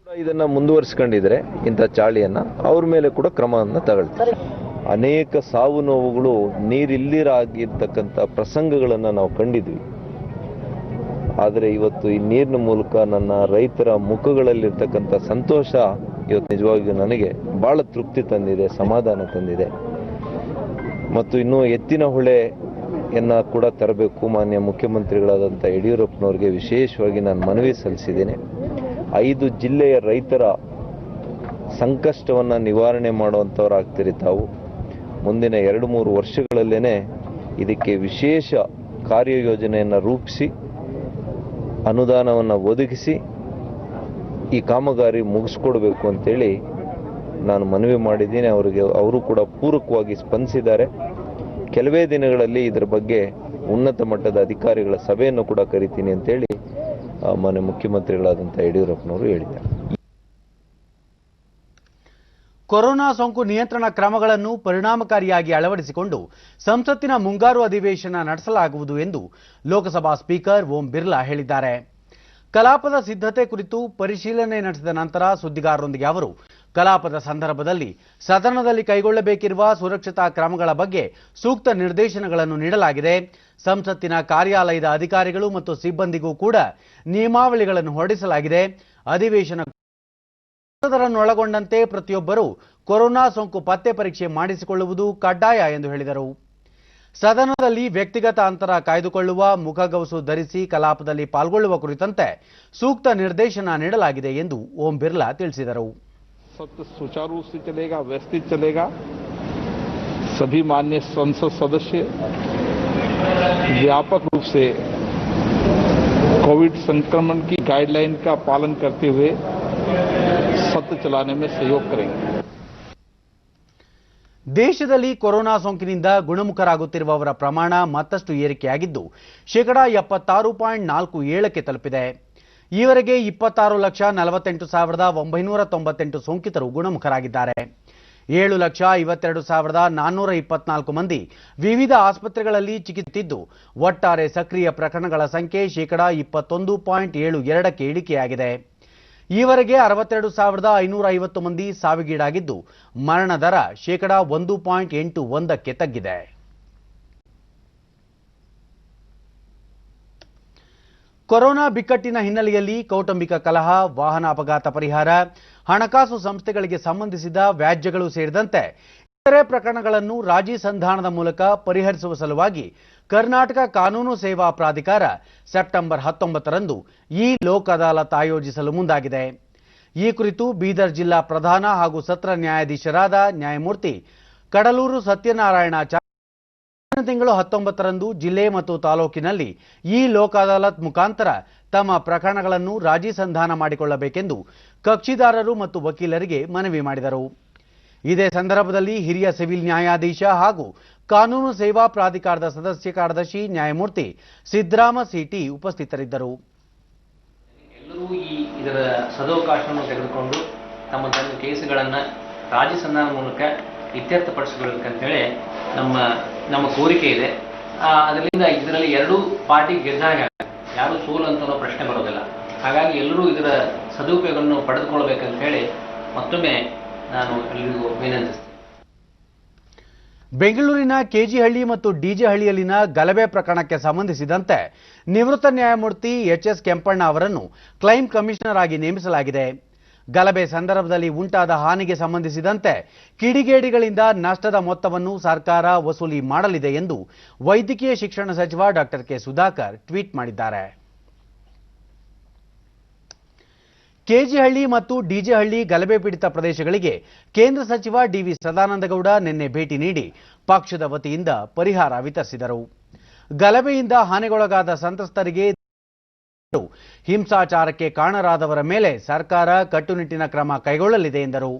ಇದನ್ನ ಮುಂದುವರಿಸಿಕೊಂಡಿದ್ರೆ ಇಂಥ ಚಾಳಿಯನ್ನ ಅವ್ರ ಮೇಲೆ ಕೂಡ ಕ್ರಮವನ್ನು ತಗೊಳ್ತಾರೆ. ಅನೇಕ ಸಾವು ನೋವುಗಳು ನೀರಿಲ್ಲಿರಾಗಿರ್ತಕ್ಕಂಥ ಪ್ರಸಂಗಗಳನ್ನು ನಾವು ಕಂಡಿದ್ವಿ. ಆದರೆ ಇವತ್ತು ಈ ನೀರಿನ ಮೂಲಕ ನನ್ನ ರೈತರ ಮುಖಗಳಲ್ಲಿರ್ತಕ್ಕಂಥ ಸಂತೋಷ ಇವತ್ತು ನಿಜವಾಗಿಯೂ ನನಗೆ ಭಾಳ ತೃಪ್ತಿ ತಂದಿದೆ, ಸಮಾಧಾನ ತಂದಿದೆ. ಮತ್ತು ಇನ್ನೂ ಎತ್ತಿನ ಹೊಳೆಯನ್ನು ಕೂಡ ತರಬೇಕು. ಮಾನ್ಯ ಮುಖ್ಯಮಂತ್ರಿಗಳಾದಂಥ ಯಡಿಯೂರಪ್ಪನವ್ರಿಗೆ ವಿಶೇಷವಾಗಿ ನಾನು ಮನವಿ ಸಲ್ಲಿಸಿದ್ದೇನೆ. 5 ಜಿಲ್ಲೆಯ ರೈತರ ಸಂಕಷ್ಟವನ್ನು ನಿವಾರಣೆ ಮಾಡುವಂಥವ್ರಾಗ್ತೀರಿ ತಾವು. ಮುಂದಿನ 2-3 ವರ್ಷಗಳಲ್ಲೇ ಇದಕ್ಕೆ ವಿಶೇಷ ಕಾರ್ಯಯೋಜನೆಯನ್ನು ರೂಪಿಸಿ ಅನುದಾನವನ್ನು ಒದಗಿಸಿ ಈ ಕಾಮಗಾರಿ ಮುಗಿಸ್ಕೊಡ್ಬೇಕು ಅಂತೇಳಿ ನಾನು ಮನವಿ ಮಾಡಿದ್ದೀನಿ. ಅವರು ಕೂಡ ಪೂರಕವಾಗಿ ಸ್ಪಂದಿಸಿದ್ದಾರೆ. ಕೆಲವೇ ದಿನಗಳಲ್ಲಿ ಇದರ ಬಗ್ಗೆ ಉನ್ನತ ಮಟ್ಟದ ಅಧಿಕಾರಿಗಳ ಸಭೆಯನ್ನು ಕೂಡ ಕರಿತೀನಿ ಅಂತೇಳಿ ಮಾನ್ಯ ಮುಖ್ಯಮಂತ್ರಿಗಳಾದಂಥ ಯಡಿಯೂರಪ್ಪನವರು ಹೇಳಿದ್ದಾರೆ. ಕೊರೋನಾ ಸೋಂಕು ನಿಯಂತ್ರಣ ಕ್ರಮಗಳನ್ನು ಪರಿಣಾಮಕಾರಿಯಾಗಿ ಅಳವಡಿಸಿಕೊಂಡು ಸಂಸತ್ತಿನ ಮುಂಗಾರು ಅಧಿವೇಶನ ನಡೆಸಲಾಗುವುದು ಎಂದು ಲೋಕಸಭಾ ಸ್ಪೀಕರ್ ಓಂ ಬಿರ್ಲಾ ಹೇಳಿದ್ದಾರೆ. ಕಲಾಪದ ಸಿದ್ಧತೆ ಕುರಿತು ಪರಿಶೀಲನೆ ನಡೆಸಿದ ನಂತರ ಸುದ್ದಿಗಾರರೊಂದಿಗೆ ಅವರು ಕಲಾಪದ ಸಂದರ್ಭದಲ್ಲಿ ಸದನದಲ್ಲಿ ಕೈಗೊಳ್ಳಬೇಕಿರುವ ಸುರಕ್ಷತಾ ಕ್ರಮಗಳ ಬಗ್ಗೆ ಸೂಕ್ತ ನಿರ್ದೇಶನಗಳನ್ನು ನೀಡಲಾಗಿದೆ. ಸಂಸತ್ತಿನ ಕಾರ್ಯಾಲಯದ ಅಧಿಕಾರಿಗಳು ಮತ್ತು ಸಿಬ್ಬಂದಿಗೂ ಕೂಡ ನಿಯಮಾವಳಿಗಳನ್ನು ಹೊರಡಿಸಲಾಗಿದೆ. ಅಧಿವೇಶನ ಒಳಗೊಂಡಂತೆ ಪ್ರತಿಯೊಬ್ಬರೂ ಕೊರೋನಾ ಸೋಂಕು ಪತ್ತೆ ಪರೀಕ್ಷೆ ಮಾಡಿಸಿಕೊಳ್ಳುವುದು ಕಡ್ಡಾಯ ಎಂದು ಹೇಳಿದರು. ಸದನದಲ್ಲಿ ವ್ಯಕ್ತಿಗತ ಅಂತರ ಕಾಯ್ದುಕೊಳ್ಳುವ, ಮುಖಗವಸು ಧರಿಸಿ ಕಲಾಪದಲ್ಲಿ ಪಾಲ್ಗೊಳ್ಳುವ ಕುರಿತಂತೆ ಸೂಕ್ತ ನಿರ್ದೇಶನ ನೀಡಲಾಗಿದೆ ಎಂದು ಓಂ ಬಿರ್ಲಾ ತಿಳಿಸಿದರು. सत्र सुचारू रूप से चलेगा, व्यवस्थित चलेगा. सभी माननीय संसद सदस्य व्यापक रूप से कोविड संक्रमण की गाइडलाइन का पालन करते हुए सत्र चलाने में सहयोग करेंगे. ದೇಶದಲ್ಲಿ ಕೊರೋನಾ ಸೋಂಕಿನಿಂದ ಗುಣಮುಖರಾಗುತ್ತಿರುವವರ ಪ್ರಮಾಣ ಮತ್ತಷ್ಟು ಏರಿಕೆಯಾಗಿದ್ದು 76.47ಕ್ಕೆ ತಲುಪಿದೆ. ಈವರೆಗೆ 26,48,998 ಸೋಂಕಿತರು ಗುಣಮುಖರಾಗಿದ್ದಾರೆ. 7,52,424 ಮಂದಿ ವಿವಿಧ ಆಸ್ಪತ್ರೆಗಳಲ್ಲಿ ಚಿಕಿತ್ಸಿದ್ದು ಒಟ್ಟಾರೆ ಸಕ್ರಿಯ ಪ್ರಕರಣಗಳ ಸಂಖ್ಯೆ 21.72ಕ್ಕೆ ಇಳಿಕೆಯಾಗಿದೆ. ಈವರೆಗೆ 62,550 ಮಂದಿ ಸಾವಿಗೀಡಾಗಿದ್ದು ಮರಣ ದರ 1.81ಕ್ಕೆ ತಗ್ಗಿದೆ. ಕೊರೋನಾ ಬಿಕ್ಕಟ್ಟಿನ ಹಿನ್ನೆಲೆಯಲ್ಲಿ ಕೌಟುಂಬಿಕ ಕಲಹ, ವಾಹನ ಅಪಘಾತ ಪರಿಹಾರ, ಹಣಕಾಸು ಸಂಸ್ಥೆಗಳಿಗೆ ಸಂಬಂಧಿಸಿದ ವ್ಯಾಜ್ಯಗಳು ಸೇರಿದಂತೆ ಇತರೆ ಪ್ರಕರಣಗಳನ್ನು ರಾಜಿ ಸಂಧಾನದ ಮೂಲಕ ಪರಿಹರಿಸುವ ಸಲುವಾಗಿ ಕರ್ನಾಟಕ ಕಾನೂನು ಸೇವಾ ಪ್ರಾಧಿಕಾರ ಸೆಪ್ಟೆಂಬರ್ 19ರಂದು ಈ ಲೋಕ್ ಅದಾಲತ್ ಆಯೋಜಿಸಲು ಮುಂದಾಗಿದೆ. ಈ ಕುರಿತು ಬೀದರ್ ಜಿಲ್ಲಾ ಪ್ರಧಾನ ಹಾಗೂ ಸತ್ರ ನ್ಯಾಯಾಧೀಶರಾದ ನ್ಯಾಯಮೂರ್ತಿ ಕಡಲೂರು ಸತ್ಯನಾರಾಯಣಾಚಾರ್ಯ ತಿಂಗಳು 19ರಂದು ಜಿಲ್ಲೆ ಮತ್ತು ತಾಲೂಕಿನಲ್ಲಿ ಈ ಲೋಕ್ ಅದಾಲತ್ ಮುಖಾಂತರ ತಮ್ಮ ಪ್ರಕರಣಗಳನ್ನು ರಾಜಿ ಸಂಧಾನ ಮಾಡಿಕೊಳ್ಳಬೇಕೆಂದು ಕಕ್ಷಿದಾರರು ಮತ್ತು ವಕೀಲರಿಗೆ ಮನವಿ ಮಾಡಿದರು. ಇದೇ ಸಂದರ್ಭದಲ್ಲಿ ಹಿರಿಯ ಸಿವಿಲ್ ನ್ಯಾಯಾಧೀಶ ಹಾಗೂ ಕಾನೂನು ಸೇವಾ ಪ್ರಾಧಿಕಾರದ ಸದಸ್ಯ ಕಾರ್ಯದರ್ಶಿ ನ್ಯಾಯಮೂರ್ತಿ ಸಿದ್ದರಾಮ ಸಿಟಿ ಉಪಸ್ಥಿತರಿದ್ದರು. ಎಲ್ಲರೂ ಇದರ ಸದವಕಾಶವನ್ನು ತೆಗೆದುಕೊಂಡು ತಮ್ಮ ಕೇಸುಗಳನ್ನು ರಾಜಿ ಸಂಧಾನ ಮೂಲಕ ಇತ್ಯರ್ಥಪಡಿಸಿಕೊಳ್ಳಬೇಕಂತೇಳಿ ನಮ್ಮ ಕೋರಿಕೆ ಇದೆ. ಅದರಿಂದ ಇದರಲ್ಲಿ ಎರಡೂ ಪಾರ್ಟಿ ಗೆದ್ದಾಗ ಯಾರು ಸೋಲು ಅಂತ ಪ್ರಶ್ನೆ ಬರೋದಿಲ್ಲ. ಹಾಗಾಗಿ ಎಲ್ಲರೂ ಇದರ ಸದುಪಯೋಗವನ್ನು ಪಡೆದುಕೊಳ್ಳಬೇಕಂತ ಹೇಳಿ ಮತ್ತೊಮ್ಮೆ ನಾನು ಎಲ್ಲರಿಗೂ ವಿನಂತಿಸ್ತೇನೆ. ಬೆಂಗಳೂರಿನ ಕೆಜಿಹಳ್ಳಿ ಮತ್ತು ಡಿಜೆಹಳ್ಳಿಯಲ್ಲಿನ ಗಲಭೆ ಪ್ರಕರಣಕ್ಕೆ ಸಂಬಂಧಿಸಿದಂತೆ ನಿವೃತ್ತ ನ್ಯಾಯಮೂರ್ತಿ ಎಚ್.ಎಸ್. ಕೆಂಪಣ್ಣ ಅವರನ್ನು ಕ್ಲೈಮ್ ಕಮಿಷನರ್ ಆಗಿ ನೇಮಿಸಲಾಗಿದೆ. ಗಲಭೆ ಸಂದರ್ಭದಲ್ಲಿ ಉಂಟಾದ ಹಾನಿಗೆ ಸಂಬಂಧಿಸಿದಂತೆ ಕಿಡಿಗೇಡಿಗಳಿಂದ ನಷ್ಟದ ಮೊತ್ತವನ್ನು ಸರ್ಕಾರ ವಸೂಲಿ ಮಾಡಲಿದೆ ಎಂದು ವೈದ್ಯಕೀಯ ಶಿಕ್ಷಣ ಸಚಿವ ಡಾಕ್ಟರ್ ಕೆ ಸುಧಾಕರ್ ಟ್ವೀಟ್ ಮಾಡಿದ್ದಾರೆ. ಕೆಜಿಹಳ್ಳಿ ಮತ್ತು ಡಿಜೆಹಳ್ಳಿ ಗಲಭೆ ಪೀಡಿತ ಪ್ರದೇಶಗಳಿಗೆ ಕೇಂದ್ರ ಸಚಿವ ಡಿವಿ ಸದಾನಂದಗೌಡ ನಿನ್ನೆ ಭೇಟಿ ನೀಡಿ ಪಕ್ಷದ ವತಿಯಿಂದ ಪರಿಹಾರ ವಿತರಿಸಿದರು. ಗಲಭೆಯಿಂದ ಹಾನಿಗೊಳಗಾದ ಸಂತ್ರಸ್ತರಿಗೆ ಹಿಂಸಾಚಾರಕ್ಕೆ ಕಾರಣರಾದವರ ಮೇಲೆ ಸರ್ಕಾರ ಕಟ್ಟುನಿಟ್ಟಿನ ಕ್ರಮ ಕೈಗೊಳ್ಳಲಿದೆ ಎಂದರು.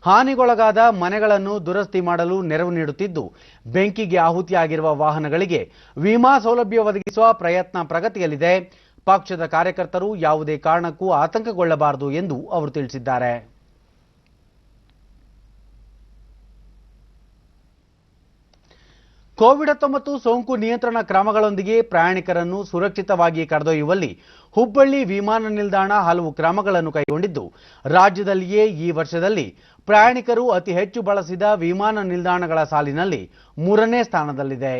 ಹಾನಿಗೊಳಗಾದ ಮನೆಗಳನ್ನು ದುರಸ್ತಿ ಮಾಡಲು ನೆರವು ನೀಡುತ್ತಿದ್ದು ಬೆಂಕಿಗೆ ಆಹುತಿಯಾಗಿರುವ ವಾಹನಗಳಿಗೆ ವಿಮಾ ಸೌಲಭ್ಯ ಒದಗಿಸುವ ಪ್ರಯತ್ನ ಪ್ರಗತಿಯಲ್ಲಿದೆ. ಪಕ್ಷದ ಕಾರ್ಯಕರ್ತರು ಯಾವುದೇ ಕಾರಣಕ್ಕೂ ಆತಂಕಗೊಳ್ಳಬಾರದು ಎಂದು ಅವರು ತಿಳಿಸಿದ್ದಾರೆ. ಕೋವಿಡ್-19 ಸೋಂಕು ನಿಯಂತ್ರಣ ಕ್ರಮಗಳೊಂದಿಗೆ ಪ್ರಯಾಣಿಕರನ್ನು ಸುರಕ್ಷಿತವಾಗಿ ಕರೆದೊಯ್ಯುವಲ್ಲಿ ಹುಬ್ಬಳ್ಳಿ ವಿಮಾನ ನಿಲ್ದಾಣ ಹಲವು ಕ್ರಮಗಳನ್ನು ಕೈಗೊಂಡಿದ್ದು, ರಾಜ್ಯದಲ್ಲಿಯೇ ಈ ವರ್ಷದಲ್ಲಿ ಪ್ರಯಾಣಿಕರು ಅತಿ ಹೆಚ್ಚು ಬಳಸಿದ ವಿಮಾನ ನಿಲ್ದಾಣಗಳ ಸಾಲಿನಲ್ಲಿ 3ನೇ ಸ್ಥಾನದಲ್ಲಿದೆ.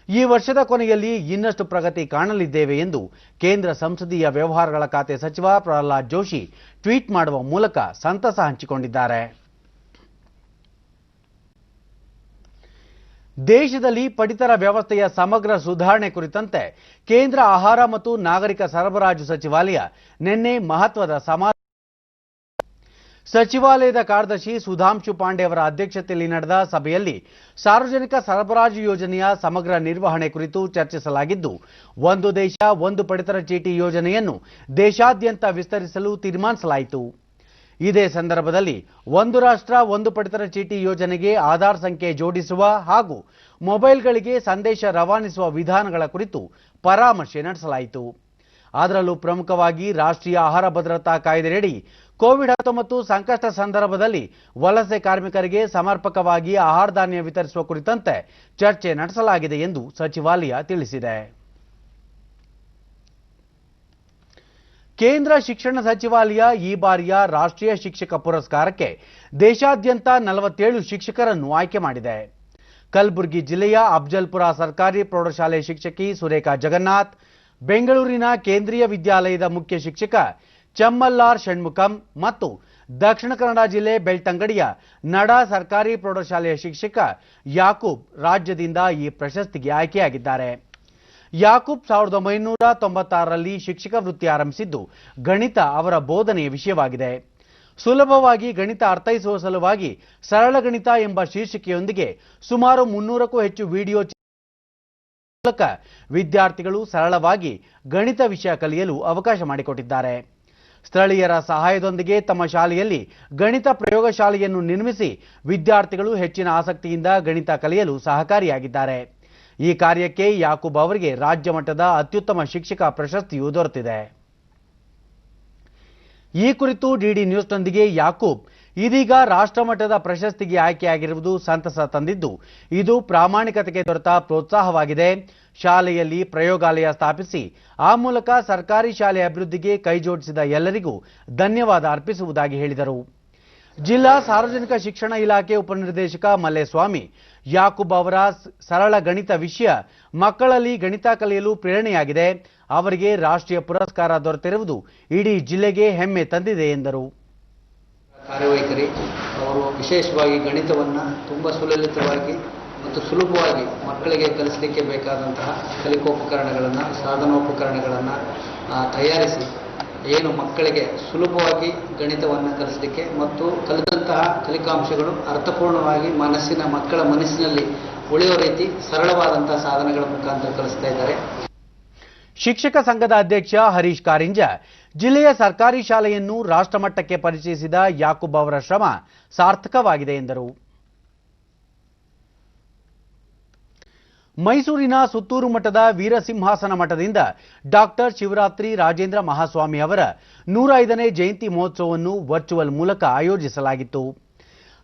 ಈ ವರ್ಷದ ಕೊನೆಯಲ್ಲಿ ಇನ್ನಷ್ಟು ಪ್ರಗತಿ ಕಾಣಲಿದ್ದೇವೆ ಎಂದು ಕೇಂದ್ರ ಸಂಸದೀಯ ವ್ಯವಹಾರಗಳ ಖಾತೆ ಸಚಿವ ಪ್ರಹ್ಲಾದ್ ಜೋಶಿ ಟ್ವೀಟ್ ಮಾಡುವ ಮೂಲಕ ಸಂತಸ ಹಂಚಿಕೊಂಡಿದ್ದಾರೆ. ದೇಶದಲ್ಲಿ ಪಡಿತರ ವ್ಯವಸ್ಥೆಯ ಸಮಗ್ರ ಸುಧಾರಣೆ ಕುರಿತಂತೆ ಕೇಂದ್ರ ಆಹಾರ ಮತ್ತು ನಾಗರಿಕ ಸರಬರಾಜು ಸಚಿವಾಲಯ ನಿನ್ನೆ ಮಹತ್ವದ ಸಚಿವಾಲಯದ ಕಾರ್ಯದರ್ಶಿ ಸುಧಾಂಶು ಪಾಂಡೆ ಅವರ ಅಧ್ಯಕ್ಷತೆಯಲ್ಲಿ ನಡೆದ ಸಭೆಯಲ್ಲಿ ಸಾರ್ವಜನಿಕ ಸರಬರಾಜು ಯೋಜನೆಯ ಸಮಗ್ರ ನಿರ್ವಹಣೆ ಕುರಿತು ಚರ್ಚಿಸಲಾಗಿದ್ದು, ಒಂದು ದೇಶ ಒಂದು ಪಡಿತರ ಚೀಟಿ ಯೋಜನೆಯನ್ನು ದೇಶಾದ್ಯಂತ ವಿಸ್ತರಿಸಲು ತೀರ್ಮಾನಿಸಲಾಯಿತು. ಇದೇ ಸಂದರ್ಭದಲ್ಲಿ ಒಂದು ರಾಷ್ಟ್ರ ಒಂದು ಪಡಿತರ ಚೀಟಿ ಯೋಜನೆಗೆ ಆಧಾರ್ ಸಂಖ್ಯೆ ಜೋಡಿಸುವ ಹಾಗೂ ಮೊಬೈಲ್ಗಳಿಗೆ ಸಂದೇಶ ರವಾನಿಸುವ ವಿಧಾನಗಳ ಕುರಿತು ಪರಾಮರ್ಶೆ ನಡೆಸಲಾಯಿತು. ಅದರಲ್ಲೂ ಪ್ರಮುಖವಾಗಿ ರಾಷ್ಟ್ರೀಯ ಆಹಾರ ಭದ್ರತಾ ಕಾಯ್ದೆಯಡಿ ಕೋವಿಡ್-19 ಸಂಕಷ್ಟ ಸಂದರ್ಭದಲ್ಲಿ ವಲಸೆ ಕಾರ್ಮಿಕರಿಗೆ ಸಮರ್ಪಕವಾಗಿ ಆಹಾರ ಧಾನ್ಯ ವಿತರಿಸುವ ಕುರಿತಂತೆ ಚರ್ಚೆ ನಡೆಸಲಾಗಿದೆ ಎಂದು ಸಚಿವಾಲಯ ತಿಳಿಸಿದೆ. ಕೇಂದ್ರ ಶಿಕ್ಷಣ ಸಚಿವಾಲಯ ಈ ಬಾರಿಯ ರಾಷ್ಟ್ರೀಯ ಶಿಕ್ಷಕ ಪುರಸ್ಕಾರಕ್ಕೆ ದೇಶಾದ್ಯಂತ 47 ಶಿಕ್ಷಕರನ್ನು ಆಯ್ಕೆ ಮಾಡಿದೆ. ಕಲಬುರಗಿ ಜಿಲ್ಲೆಯ ಅಫಜಲ್ಪುರ ಸರ್ಕಾರಿ ಪ್ರೌಢಶಾಲೆ ಶಿಕ್ಷಕಿ ಸುರೇಖಾ ಜಗನ್ನಾಥ್, ಬೆಂಗಳೂರಿನ ಕೇಂದ್ರೀಯ ವಿದ್ಯಾಲಯದ ಮುಖ್ಯ ಶಿಕ್ಷಕ ಚಮ್ಮಲ್ಲಾರ್ ಷಣ್ಮುಖಂ ಮತ್ತು ದಕ್ಷಿಣ ಕನ್ನಡ ಜಿಲ್ಲೆ ಬೆಳ್ತಂಗಡಿಯ ನಡಾ ಸರ್ಕಾರಿ ಪ್ರೌಢಶಾಲೆಯ ಶಿಕ್ಷಕ ಯಾಕೂಬ್ ರಾಜ್ಯದಿಂದ ಈ ಪ್ರಶಸ್ತಿಗೆ ಆಯ್ಕೆಯಾಗಿದ್ದಾರೆ. ಯಾಕೂಬ್ 1996ರಲ್ಲಿ ಶಿಕ್ಷಕ ವೃತ್ತಿ ಆರಂಭಿಸಿದ್ದು, ಗಣಿತ ಅವರ ಬೋಧನೆಯ ವಿಷಯವಾಗಿದೆ. ಸುಲಭವಾಗಿ ಗಣಿತ ಅರ್ಥೈಸುವ ಸಲುವಾಗಿ ಸರಳ ಗಣಿತ ಎಂಬ ಶೀರ್ಷಿಕೆಯೊಂದಿಗೆ ಸುಮಾರು 300ಕ್ಕೂ ಹೆಚ್ಚು ವಿಡಿಯೋ ಮೂಲಕ ವಿದ್ಯಾರ್ಥಿಗಳು ಸರಳವಾಗಿ ಗಣಿತ ವಿಷಯ ಕಲಿಯಲು ಅವಕಾಶ ಮಾಡಿಕೊಟ್ಟಿದ್ದಾರೆ. ಸ್ಥಳೀಯರ ಸಹಾಯದೊಂದಿಗೆ ತಮ್ಮ ಶಾಲೆಯಲ್ಲಿ ಗಣಿತ ಪ್ರಯೋಗಶಾಲೆಯನ್ನು ನಿರ್ಮಿಸಿ ವಿದ್ಯಾರ್ಥಿಗಳು ಹೆಚ್ಚಿನ ಆಸಕ್ತಿಯಿಂದ ಗಣಿತ ಕಲಿಯಲು ಸಹಕಾರಿಯಾಗಿದ್ದಾರೆ. ಈ ಕಾರ್ಯಕ್ಕೆ ಯಾಕೂಬ್ ಅವರಿಗೆ ರಾಜ್ಯ ಮಟ್ಟದ ಅತ್ಯುತ್ತಮ ಶಿಕ್ಷಕ ಪ್ರಶಸ್ತಿಯೂ ದೊರೆತಿದೆ. ಈ ಕುರಿತು ಡಿಡಿ ನ್ಯೂಸ್ನೊಂದಿಗೆ ಯಾಕೂಬ್ ಇದೀಗ ರಾಷ್ಟ್ರಮಟ್ಟದ ಪ್ರಶಸ್ತಿಗೆ ಆಯ್ಕೆಯಾಗಿರುವುದು ಸಂತಸ ತಂದಿದ್ದು, ಇದು ಪ್ರಾಮಾಣಿಕತೆಗೆ ದೊರೆತ ಪ್ರೋತ್ಸಾಹವಾಗಿದೆ. ಶಾಲೆಯಲ್ಲಿ ಪ್ರಯೋಗಾಲಯ ಸ್ಥಾಪಿಸಿ ಆ ಮೂಲಕ ಸರ್ಕಾರಿ ಶಾಲೆ ಅಭಿವೃದ್ಧಿಗೆ ಕೈಜೋಡಿಸಿದ ಎಲ್ಲರಿಗೂ ಧನ್ಯವಾದ ಅರ್ಪಿಸುವುದಾಗಿ ಹೇಳಿದರು. ಜಿಲ್ಲಾ ಸಾರ್ವಜನಿಕ ಶಿಕ್ಷಣ ಇಲಾಖೆ ಉಪನಿರ್ದೇಶಕ ಮಲ್ಲೇಸ್ವಾಮಿ, ಯಾಕೂಬ್ ಅವರ ಸರಳ ಗಣಿತ ವಿಷಯ ಮಕ್ಕಳಲ್ಲಿ ಗಣಿತ ಕಲಿಯಲು ಪ್ರೇರಣೆಯಾಗಿದೆ. ಅವರಿಗೆ ರಾಷ್ಟ್ರೀಯ ಪುರಸ್ಕಾರ ದೊರೆತಿರುವುದು ಇಡೀ ಜಿಲ್ಲೆಗೆ ಹೆಮ್ಮೆ ತಂದಿದೆ ಎಂದರು. ಕಾರ್ಯವೈಖರಿ ಅವರು ವಿಶೇಷವಾಗಿ ಗಣಿತವನ್ನು ತುಂಬ ಸುಲಲಿತವಾಗಿ ಮತ್ತು ಸುಲಭವಾಗಿ ಮಕ್ಕಳಿಗೆ ಕಲಿಸಲಿಕ್ಕೆ ಬೇಕಾದಂತಹ ಕಲಿಕೋಪಕರಣಗಳನ್ನು, ಸಾಧನೋಪಕರಣಗಳನ್ನು ತಯಾರಿಸಿ ಏನು ಮಕ್ಕಳಿಗೆ ಸುಲಭವಾಗಿ ಗಣಿತವನ್ನು ಕಲಿಸಲಿಕ್ಕೆ ಮತ್ತು ಕಲಿತಂತಹ ಕಲಿಕಾಂಶಗಳು ಅರ್ಥಪೂರ್ಣವಾಗಿ ಮಕ್ಕಳ ಮನಸ್ಸಿನಲ್ಲಿ ಉಳಿಯುವ ರೀತಿ ಸರಳವಾದಂತಹ ಸಾಧನಗಳ ಮುಖಾಂತರ ಕಲಿಸ್ತಾ ಇದ್ದಾರೆ. ಶಿಕ್ಷಕ ಸಂಘದ ಅಧ್ಯಕ್ಷ ಹರೀಶ್ ಕಾರಿಂಜ, ಜಿಲ್ಲೆಯ ಸರ್ಕಾರಿ ಶಾಲೆಯನ್ನು ರಾಷ್ಟ್ರಮಟ್ಟಕ್ಕೆ ಪರಿಚಯಿಸಿದ ಯಾಕೂಬ್ ಅವರ ಶ್ರಮ ಸಾರ್ಥಕವಾಗಿದೆ ಎಂದರು. ಮೈಸೂರಿನ ಸುತ್ತೂರು ಮಠದ ವೀರಸಿಂಹಾಸನ ಮಠದಿಂದ ಡಾಕ್ಟರ್ ಶಿವರಾತ್ರಿ ರಾಜೇಂದ್ರ ಮಹಾಸ್ವಾಮಿ ಅವರ 105ನೇ ಜಯಂತಿ ಮಹೋತ್ಸವವನ್ನು ವರ್ಚುವಲ್ ಮೂಲಕ ಆಯೋಜಿಸಲಾಗಿತ್ತು.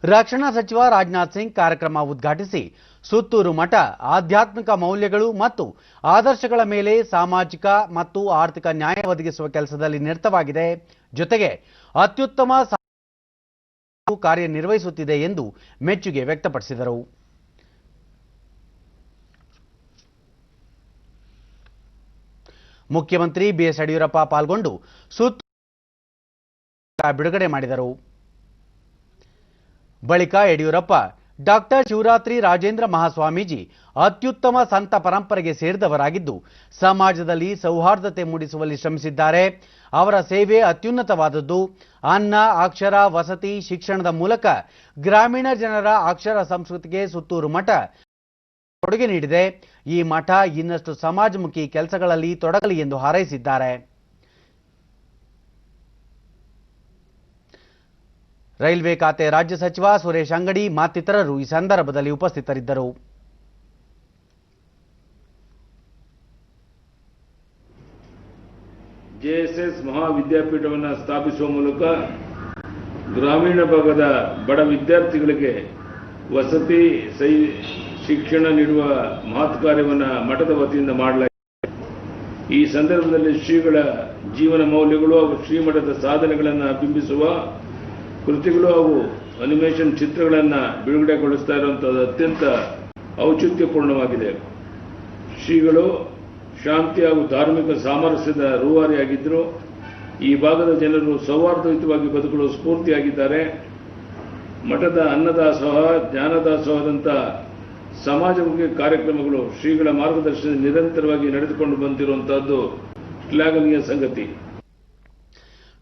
ರಕ್ಷಣಾ ಸಚಿವ ರಾಜನಾಥ್ ಸಿಂಗ್ ಕಾರ್ಯಕ್ರಮ ಉದ್ಘಾಟಿಸಿ, ಸುತ್ತೂರು ಮಠ ಆಧ್ಯಾತ್ಮಿಕ ಮೌಲ್ಯಗಳು ಮತ್ತು ಆದರ್ಶಗಳ ಮೇಲೆ ಸಾಮಾಜಿಕ ಮತ್ತು ಆರ್ಥಿಕ ನ್ಯಾಯ ಒದಗಿಸುವ ಕೆಲಸದಲ್ಲಿ ನಿರತವಾಗಿದೆ, ಜೊತೆಗೆ ಅತ್ಯುತ್ತಮ ಕಾರ್ಯನಿರ್ವಹಿಸುತ್ತಿದೆ ಎಂದು ಮೆಚ್ಚುಗೆ ವ್ಯಕ್ತಪಡಿಸಿದರು. ಮುಖ್ಯಮಂತ್ರಿ ಬಿಎಸ್ ಯಡಿಯೂರಪ್ಪ ಪಾಲ್ಗೊಂಡು ಬಿಡುಗಡೆ ಮಾಡಿದರು. ಬಳಿಕ ಯಡಿಯೂರಪ್ಪ, ಡಾಕ್ಟರ್ ಶಿವರಾತ್ರಿ ರಾಜೇಂದ್ರ ಮಹಾಸ್ವಾಮೀಜಿ ಅತ್ಯುತ್ತಮ ಸಂತ ಪರಂಪರೆಗೆ ಸೇರಿದವರಾಗಿದ್ದು, ಸಮಾಜದಲ್ಲಿ ಸೌಹಾರ್ದತೆ ಮೂಡಿಸುವಲ್ಲಿ ಶ್ರಮಿಸಿದ್ದಾರೆ. ಅವರ ಸೇವೆ ಅತ್ಯುನ್ನತವಾದದ್ದು. ಅನ್ನ, ಅಕ್ಷರ, ವಸತಿ, ಶಿಕ್ಷಣದ ಮೂಲಕ ಗ್ರಾಮೀಣ ಜನರ ಅಕ್ಷರ ಸಂಸ್ಕೃತಿಗೆ ಸುತ್ತೂರು ಮಠ ಕೊಡುಗೆ ನೀಡಿದೆ. ಈ ಮಠ ಇನ್ನಷ್ಟು ಸಮಾಜಮುಖಿ ಕೆಲಸಗಳಲ್ಲಿ ತೊಡಗಲಿ ಎಂದು ಹಾರೈಸಿದ್ದಾರೆ. ರೈಲ್ವೆ ಖಾತೆ ರಾಜ್ಯ ಸಚಿವ ಸುರೇಶ್ ಅಂಗಡಿ ಮತ್ತಿತರರು ಈ ಸಂದರ್ಭದಲ್ಲಿ ಉಪಸ್ಥಿತರಿದ್ದರು. ಜೆಎಸ್ಎಸ್ ಮಹಾವಿದ್ಯಾಪೀಠವನ್ನು ಸ್ಥಾಪಿಸುವ ಮೂಲಕ ಗ್ರಾಮೀಣ ಭಾಗದ ಬಡ ವಿದ್ಯಾರ್ಥಿಗಳಿಗೆ ವಸತಿ ಶಿಕ್ಷಣ ನೀಡುವ ಮಹತ್ ಕಾರ್ಯವನ್ನು ಮಠದ ವತಿಯಿಂದ ಮಾಡಲಾಗಿದೆ. ಈ ಸಂದರ್ಭದಲ್ಲಿ ಶ್ರೀಗಳ ಜೀವನ ಮೌಲ್ಯಗಳು ಹಾಗೂ ಶ್ರೀಮಠದ ಸಾಧನೆಗಳನ್ನು ಬಿಂಬಿಸುವ ಕೃತಿಗಳು ಹಾಗೂ ಅನಿಮೇಷನ್ ಚಿತ್ರಗಳನ್ನು ಬಿಡುಗಡೆಗೊಳಿಸ್ತಾ ಇರುವಂಥದ್ದು ಅತ್ಯಂತ ಔಚಿತ್ಯಪೂರ್ಣವಾಗಿದೆ. ಶ್ರೀಗಳು ಶಾಂತಿ ಹಾಗೂ ಧಾರ್ಮಿಕ ಸಾಮರಸ್ಯದ ರೂವಾರಿಯಾಗಿದ್ದರು. ಈ ಭಾಗದ ಜನರು ಸೌಹಾರ್ದಯುತವಾಗಿ ಬದುಕಲು ಸ್ಫೂರ್ತಿಯಾಗಿದ್ದಾರೆ. ಮಠದ ಅನ್ನದಾಸೋಹ, ಜ್ಞಾನದಾಸೋಹದಂಥ ಸಮಾಜಮುಖಿ ಕಾರ್ಯಕ್ರಮಗಳು ಶ್ರೀಗಳ ಮಾರ್ಗದರ್ಶನದಲ್ಲಿ ನಿರಂತರವಾಗಿ ನಡೆದುಕೊಂಡು ಬಂದಿರುವಂತಹದ್ದು ಶ್ಲಾಘನೀಯ ಸಂಗತಿ.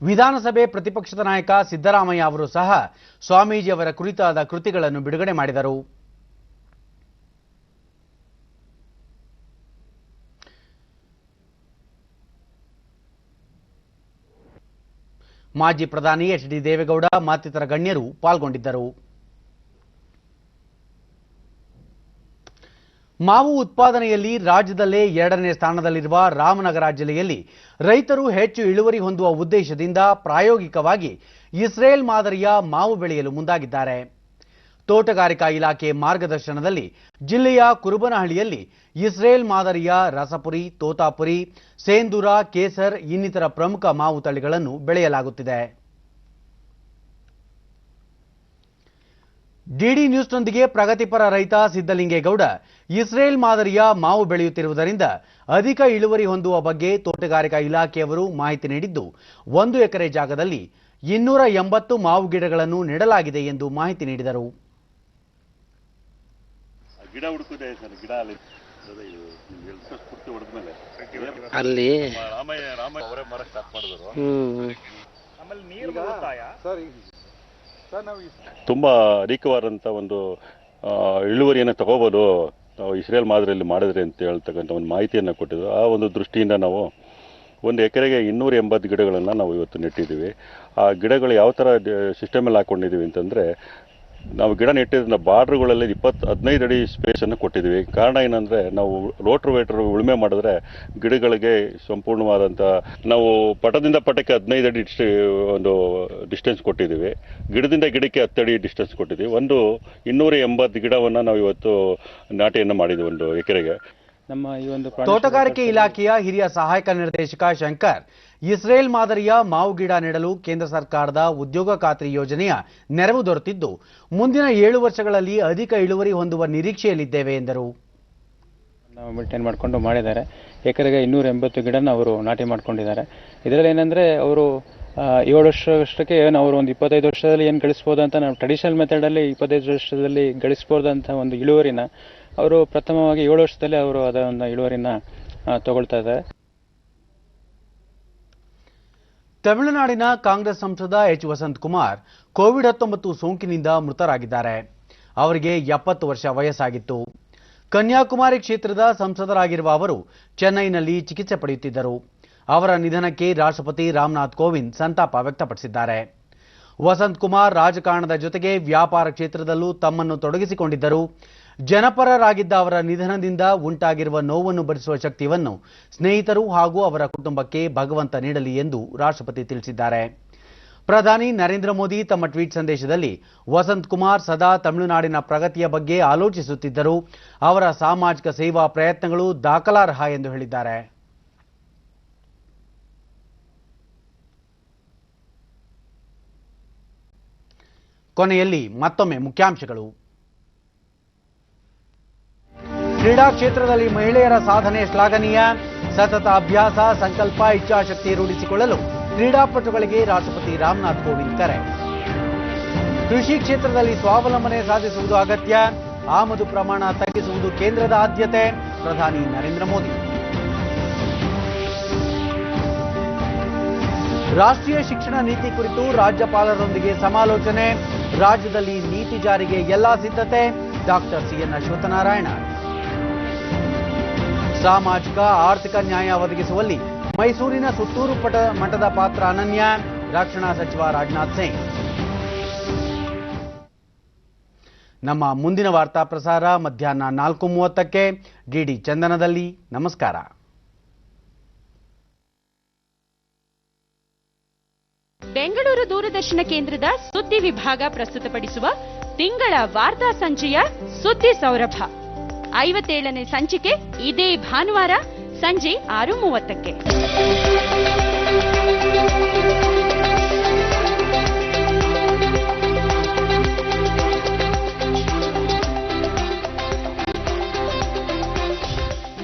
ವಿಧಾನಸಭೆ ಪ್ರತಿಪಕ್ಷದ ನಾಯಕ ಸಿದ್ದರಾಮಯ್ಯ ಅವರು ಸಹ ಸ್ವಾಮೀಜಿ ಅವರ ಕುರಿತಾದ ಕೃತಿಗಳನ್ನು ಬಿಡುಗಡೆ ಮಾಡಿದರು. ಮಾಜಿ ಪ್ರಧಾನಿ ಎಚ್.ಡಿ. ದೇವೇಗೌಡ ಮತ್ತಿತರ ಗಣ್ಯರು ಪಾಲ್ಗೊಂಡಿದ್ದರು. ಮಾವು ಉತ್ಪಾದನೆಯಲ್ಲಿ ರಾಜ್ಯದಲ್ಲೇ 2ನೇ ಸ್ಥಾನದಲ್ಲಿರುವ ರಾಮನಗರ ಜಿಲ್ಲೆಯಲ್ಲಿ ರೈತರು ಹೆಚ್ಚು ಇಳುವರಿ ಹೊಂದುವ ಉದ್ದೇಶದಿಂದ ಪ್ರಾಯೋಗಿಕವಾಗಿ ಇಸ್ರೇಲ್ ಮಾದರಿಯ ಮಾವು ಬೆಳೆಯಲು ಮುಂದಾಗಿದ್ದಾರೆ. ತೋಟಗಾರಿಕಾ ಇಲಾಖೆ ಮಾರ್ಗದರ್ಶನದಲ್ಲಿ ಜಿಲ್ಲೆಯ ಕುರುಬನಹಳ್ಳಿಯಲ್ಲಿ ಇಸ್ರೇಲ್ ಮಾದರಿಯ ರಸಪುರಿ, ತೋತಾಪುರಿ, ಸೇಂದೂರ, ಕೇಸರ್ ಇನ್ನಿತರ ಪ್ರಮುಖ ಮಾವು ತಳಿಗಳನ್ನು ಬೆಳೆಯಲಾಗುತ್ತಿದೆ. ಡಿಡಿ ನ್ಯೂಸ್ನೊಂದಿಗೆ ಪ್ರಗತಿಪರ ರೈತ ಸಿದ್ದಲಿಂಗೇಗೌಡ ಇಸ್ರೇಲ್ ಮಾದರಿಯ ಮಾವು ಬೆಳೆಯುತ್ತಿರುವುದರಿಂದ ಅಧಿಕ ಇಳುವರಿ ಹೊಂದುವ ಬಗ್ಗೆ ತೋಟಗಾರಿಕಾ ಇಲಾಖೆಯವರು ಮಾಹಿತಿ ನೀಡಿದ್ದು 1 ಎಕರೆ ಜಾಗದಲ್ಲಿ 280 ಮಾವು ಗಿಡಗಳನ್ನು ನೆಡಲಾಗಿದೆ ಎಂದು ಮಾಹಿತಿ ನೀಡಿದರು. ಅಲ್ಲಿ ತುಂಬಾ ಅಧಿಕವಾದಂಥ ಒಂದು ಇಳುವರಿಯನ್ನು ತಗೋಬೋದು ಇಸ್ರೇಲ್ ಮಾದರಿಯಲ್ಲಿ ಮಾಡಿದ್ರೆ ಅಂತ ಹೇಳ್ತಕ್ಕಂಥ ಒಂದು ಮಾಹಿತಿಯನ್ನು ಕೊಟ್ಟಿದ್ದು. ಆ ಒಂದು ದೃಷ್ಟಿಯಿಂದ ನಾವು 1 ಎಕರೆಗೆ 280 ಗಿಡಗಳನ್ನು ನಾವು ಇವತ್ತು ನೆಟ್ಟಿದ್ದೀವಿ. ಆ ಗಿಡಗಳು ಯಾವ ಥರ ಸಿಸ್ಟಮಲ್ಲಿ ಹಾಕ್ಕೊಂಡಿದ್ದೀವಿ ಅಂತಂದರೆ, ನಾವು ಗಿಡ ನೆಟ್ಟಿದ್ದ ಬಾರ್ಡ್ರುಗಳಲ್ಲಿ 15 ಅಡಿ ಸ್ಪೇಸನ್ನು ಕೊಟ್ಟಿದ್ದೀವಿ. ಕಾರಣ ಏನಂದರೆ, ನಾವು ರೋಟ್ರೋವೇಟರ್ ಉಳುಮೆ ಮಾಡಿದ್ರೆ ಗಿಡಗಳಿಗೆ ಸಂಪೂರ್ಣವಾದಂಥ ನಾವು ಪಟದಿಂದ ಪಟಕ್ಕೆ 15 ಅಡಿ ಒಂದು ಡಿಸ್ಟೆನ್ಸ್ ಕೊಟ್ಟಿದ್ದೀವಿ. ಗಿಡದಿಂದ ಗಿಡಕ್ಕೆ 10 ಅಡಿ ಡಿಸ್ಟೆನ್ಸ್ ಕೊಟ್ಟಿದ್ದೀವಿ. ಒಂದು 280 ಗಿಡವನ್ನು ನಾವು ಇವತ್ತು ನಾಟಿಯನ್ನು ಮಾಡಿದ್ದೀವಿ 1 ಎಕರೆಗೆ. ತೋಟಗಾರಿಕೆ ಇಲಾಖೆಯ ಹಿರಿಯ ಸಹಾಯಕ ನಿರ್ದೇಶಕ ಶಂಕರ್ ಇಸ್ರೇಲ್ ಮಾದರಿಯ ಮಾವು ಗಿಡ ನೆಡಲು ಕೇಂದ್ರ ಸರ್ಕಾರದ ಉದ್ಯೋಗ ಖಾತ್ರಿ ಯೋಜನೆಯ ನೆರವು ದೊರೆತಿದ್ದು ಮುಂದಿನ 7 ವರ್ಷಗಳಲ್ಲಿ ಅಧಿಕ ಇಳುವರಿ ಹೊಂದುವ ನಿರೀಕ್ಷೆಯಲ್ಲಿದ್ದೇವೆ ಎಂದರು. ಮೇಂಟೈನ್ ಮಾಡಿಕೊಂಡು ಮಾಡಿದ್ದಾರೆ. ಎಕರೆಗೆ 280 ಗಿಡನ ಅವರು ನಾಟಿ ಮಾಡ್ಕೊಂಡಿದ್ದಾರೆ. ಇದರಲ್ಲಿ ಏನಂದ್ರೆ ಅವರು 7 ವರ್ಷಕ್ಕೆ ಅವರು ಒಂದು 25 ವರ್ಷದಲ್ಲಿ ಏನು ಗಳಿಸ್ಬೋದು ಅಂತ, ನಾವು ಟ್ರೆಡಿಷನಲ್ ಮೆಥಡಲ್ಲಿ 25 ವರ್ಷದಲ್ಲಿ ಗಳಿಸ್ಬೋದಂತ ಒಂದು ಇಳುವರಿನ ಅವರು ಪ್ರಥಮವಾಗಿ 7 ವರ್ಷದಲ್ಲಿ ಅವರು ಅದನ್ನ ಇಳುವರಿನ ತಗೊಳ್ತಾ ಇದ್ದಾರೆ. ತಮಿಳುನಾಡಿನ ಕಾಂಗ್ರೆಸ್ ಸಂಸದ ಎಚ್ ವಸಂತಕುಮಾರ್ ಕೋವಿಡ್-19 ಸೋಂಕಿನಿಂದ ಮೃತರಾಗಿದ್ದಾರೆ. ಅವರಿಗೆ 70 ವರ್ಷ ವಯಸ್ಸಾಗಿತ್ತು. ಕನ್ಯಾಕುಮಾರಿ ಕ್ಷೇತ್ರದ ಸಂಸದರಾಗಿರುವ ಅವರು ಚೆನ್ನೈನಲ್ಲಿ ಚಿಕಿತ್ಸೆ ಪಡೆಯುತ್ತಿದ್ದರು. ಅವರ ನಿಧನಕ್ಕೆ ರಾಷ್ಟ್ರಪತಿ ರಾಮನಾಥ್ ಕೋವಿಂದ್ ಸಂತಾಪ ವ್ಯಕ್ತಪಡಿಸಿದ್ದಾರೆ. ವಸಂತಕುಮಾರ್ ರಾಜಕಾರಣದ ಜೊತೆಗೆ ವ್ಯಾಪಾರ ಕ್ಷೇತ್ರದಲ್ಲೂ ತಮ್ಮನ್ನು ತೊಡಗಿಸಿಕೊಂಡಿದ್ದರು. ಜನಪರರಾಗಿದ್ದ ಅವರ ನಿಧನದಿಂದ ಉಂಟಾಗಿರುವ ನೋವನ್ನು ಭರಿಸುವ ಶಕ್ತಿಯನ್ನು ಸ್ನೇಹಿತರು ಹಾಗೂ ಅವರ ಕುಟುಂಬಕ್ಕೆ ಭಗವಂತ ನೀಡಲಿ ಎಂದು ರಾಷ್ಟ್ರಪತಿ ತಿಳಿಸಿದ್ದಾರೆ. ಪ್ರಧಾನಿ ನರೇಂದ್ರ ಮೋದಿ ತಮ್ಮ ಟ್ವೀಟ್ ಸಂದೇಶದಲ್ಲಿ ವಸಂತಕುಮಾರ್ ಸದಾ ತಮಿಳುನಾಡಿನ ಪ್ರಗತಿಯ ಬಗ್ಗೆ ಆಲೋಚಿಸುತ್ತಿದ್ದರು. ಅವರ ಸಾಮಾಜಿಕ ಸೇವಾ ಪ್ರಯತ್ನಗಳು ದಾಖಲಾರ್ಹ ಎಂದು ಹೇಳಿದ್ದಾರೆ. ಕೊನೆಯಲ್ಲಿ ಮತ್ತೊಮ್ಮೆ ಮುಖ್ಯಾಂಶಗಳು. ಕ್ರೀಡಾ ಕ್ಷೇತ್ರದಲ್ಲಿ ಮಹಿಳೆಯರ ಸಾಧನೆ ಶ್ಲಾಘನೀಯ. ಸತತ ಅಭ್ಯಾಸ, ಸಂಕಲ್ಪ, ಇಚ್ಛಾಶಕ್ತಿ ರೂಢಿಸಿಕೊಳ್ಳಲು ಕ್ರೀಡಾಪಟುಗಳಿಗೆ ರಾಷ್ಟ್ರಪತಿ ರಾಮನಾಥ್ ಕೋವಿಂದ್ ಕರೆ. ಕೃಷಿ ಕ್ಷೇತ್ರದಲ್ಲಿ ಸ್ವಾವಲಂಬನೆ ಸಾಧಿಸುವುದು ಅಗತ್ಯ. ಆಮದು ಪ್ರಮಾಣ ತಗ್ಗಿಸುವುದು ಕೇಂದ್ರದ ಆದ್ಯತೆ. ಪ್ರಧಾನಿ ನರೇಂದ್ರ ಮೋದಿ. ರಾಷ್ಟ್ರೀಯ ಶಿಕ್ಷಣ ನೀತಿ ಕುರಿತು ರಾಜ್ಯಪಾಲರೊಂದಿಗೆ ಸಮಾಲೋಚನೆ. ರಾಜ್ಯದಲ್ಲಿ ನೀತಿ ಜಾರಿಗೆ ಎಲ್ಲಾ ಸಿದ್ಧತೆ. Doctor CN Ashwathnarayan. ಸಾಮಾಜಿಕ ಆರ್ಥಿಕ ನ್ಯಾಯ ಒದಗಿಸುವಲ್ಲಿ ಮೈಸೂರಿನ ಸುತ್ತೂರು ಮಠದ ಪಾತ್ರ ಅನನ್ಯ. ರಕ್ಷಣಾ ಸಚಿವ ರಾಜನಾಥ್ ಸಿಂಗ್. ನಮ್ಮ ಮುಂದಿನ ವಾರ್ತಾ ಪ್ರಸಾರ ಮಧ್ಯಾಹ್ನ 4:30ಕ್ಕೆ ಡಿಡಿ ಚಂದನದಲ್ಲಿ. ನಮಸ್ಕಾರ. ಬೆಂಗಳೂರು ದೂರದರ್ಶನ ಕೇಂದ್ರದ ಸುದ್ದಿ ವಿಭಾಗ ಪ್ರಸ್ತುತಪಡಿಸುವ ತಿಂಗಳ ವಾರ್ತಾ ಸಂಚಿಕೆಯ ಸುದ್ದಿ ಸೌರಭ 57ನೇ ಸಂಚಿಕೆ ಇದೇ ಭಾನುವಾರ ಸಂಜೆ 6:30ಕ್ಕೆ.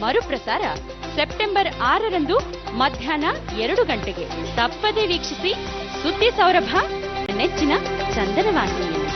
ಮರುಪ್ರಸಾರ ಸೆಪ್ಟೆಂಬರ್ 6ರಂದು ಮಧ್ಯಾಹ್ನ 2 ಗಂಟೆಗೆ. ತಪ್ಪದೇ ವೀಕ್ಷಿಸಿ ಸುದ್ದಿ ಸೌರಭ, ನೆಚ್ಚಿನ ಚಂದನ ವಾಹಿನಿಯಲ್ಲಿ.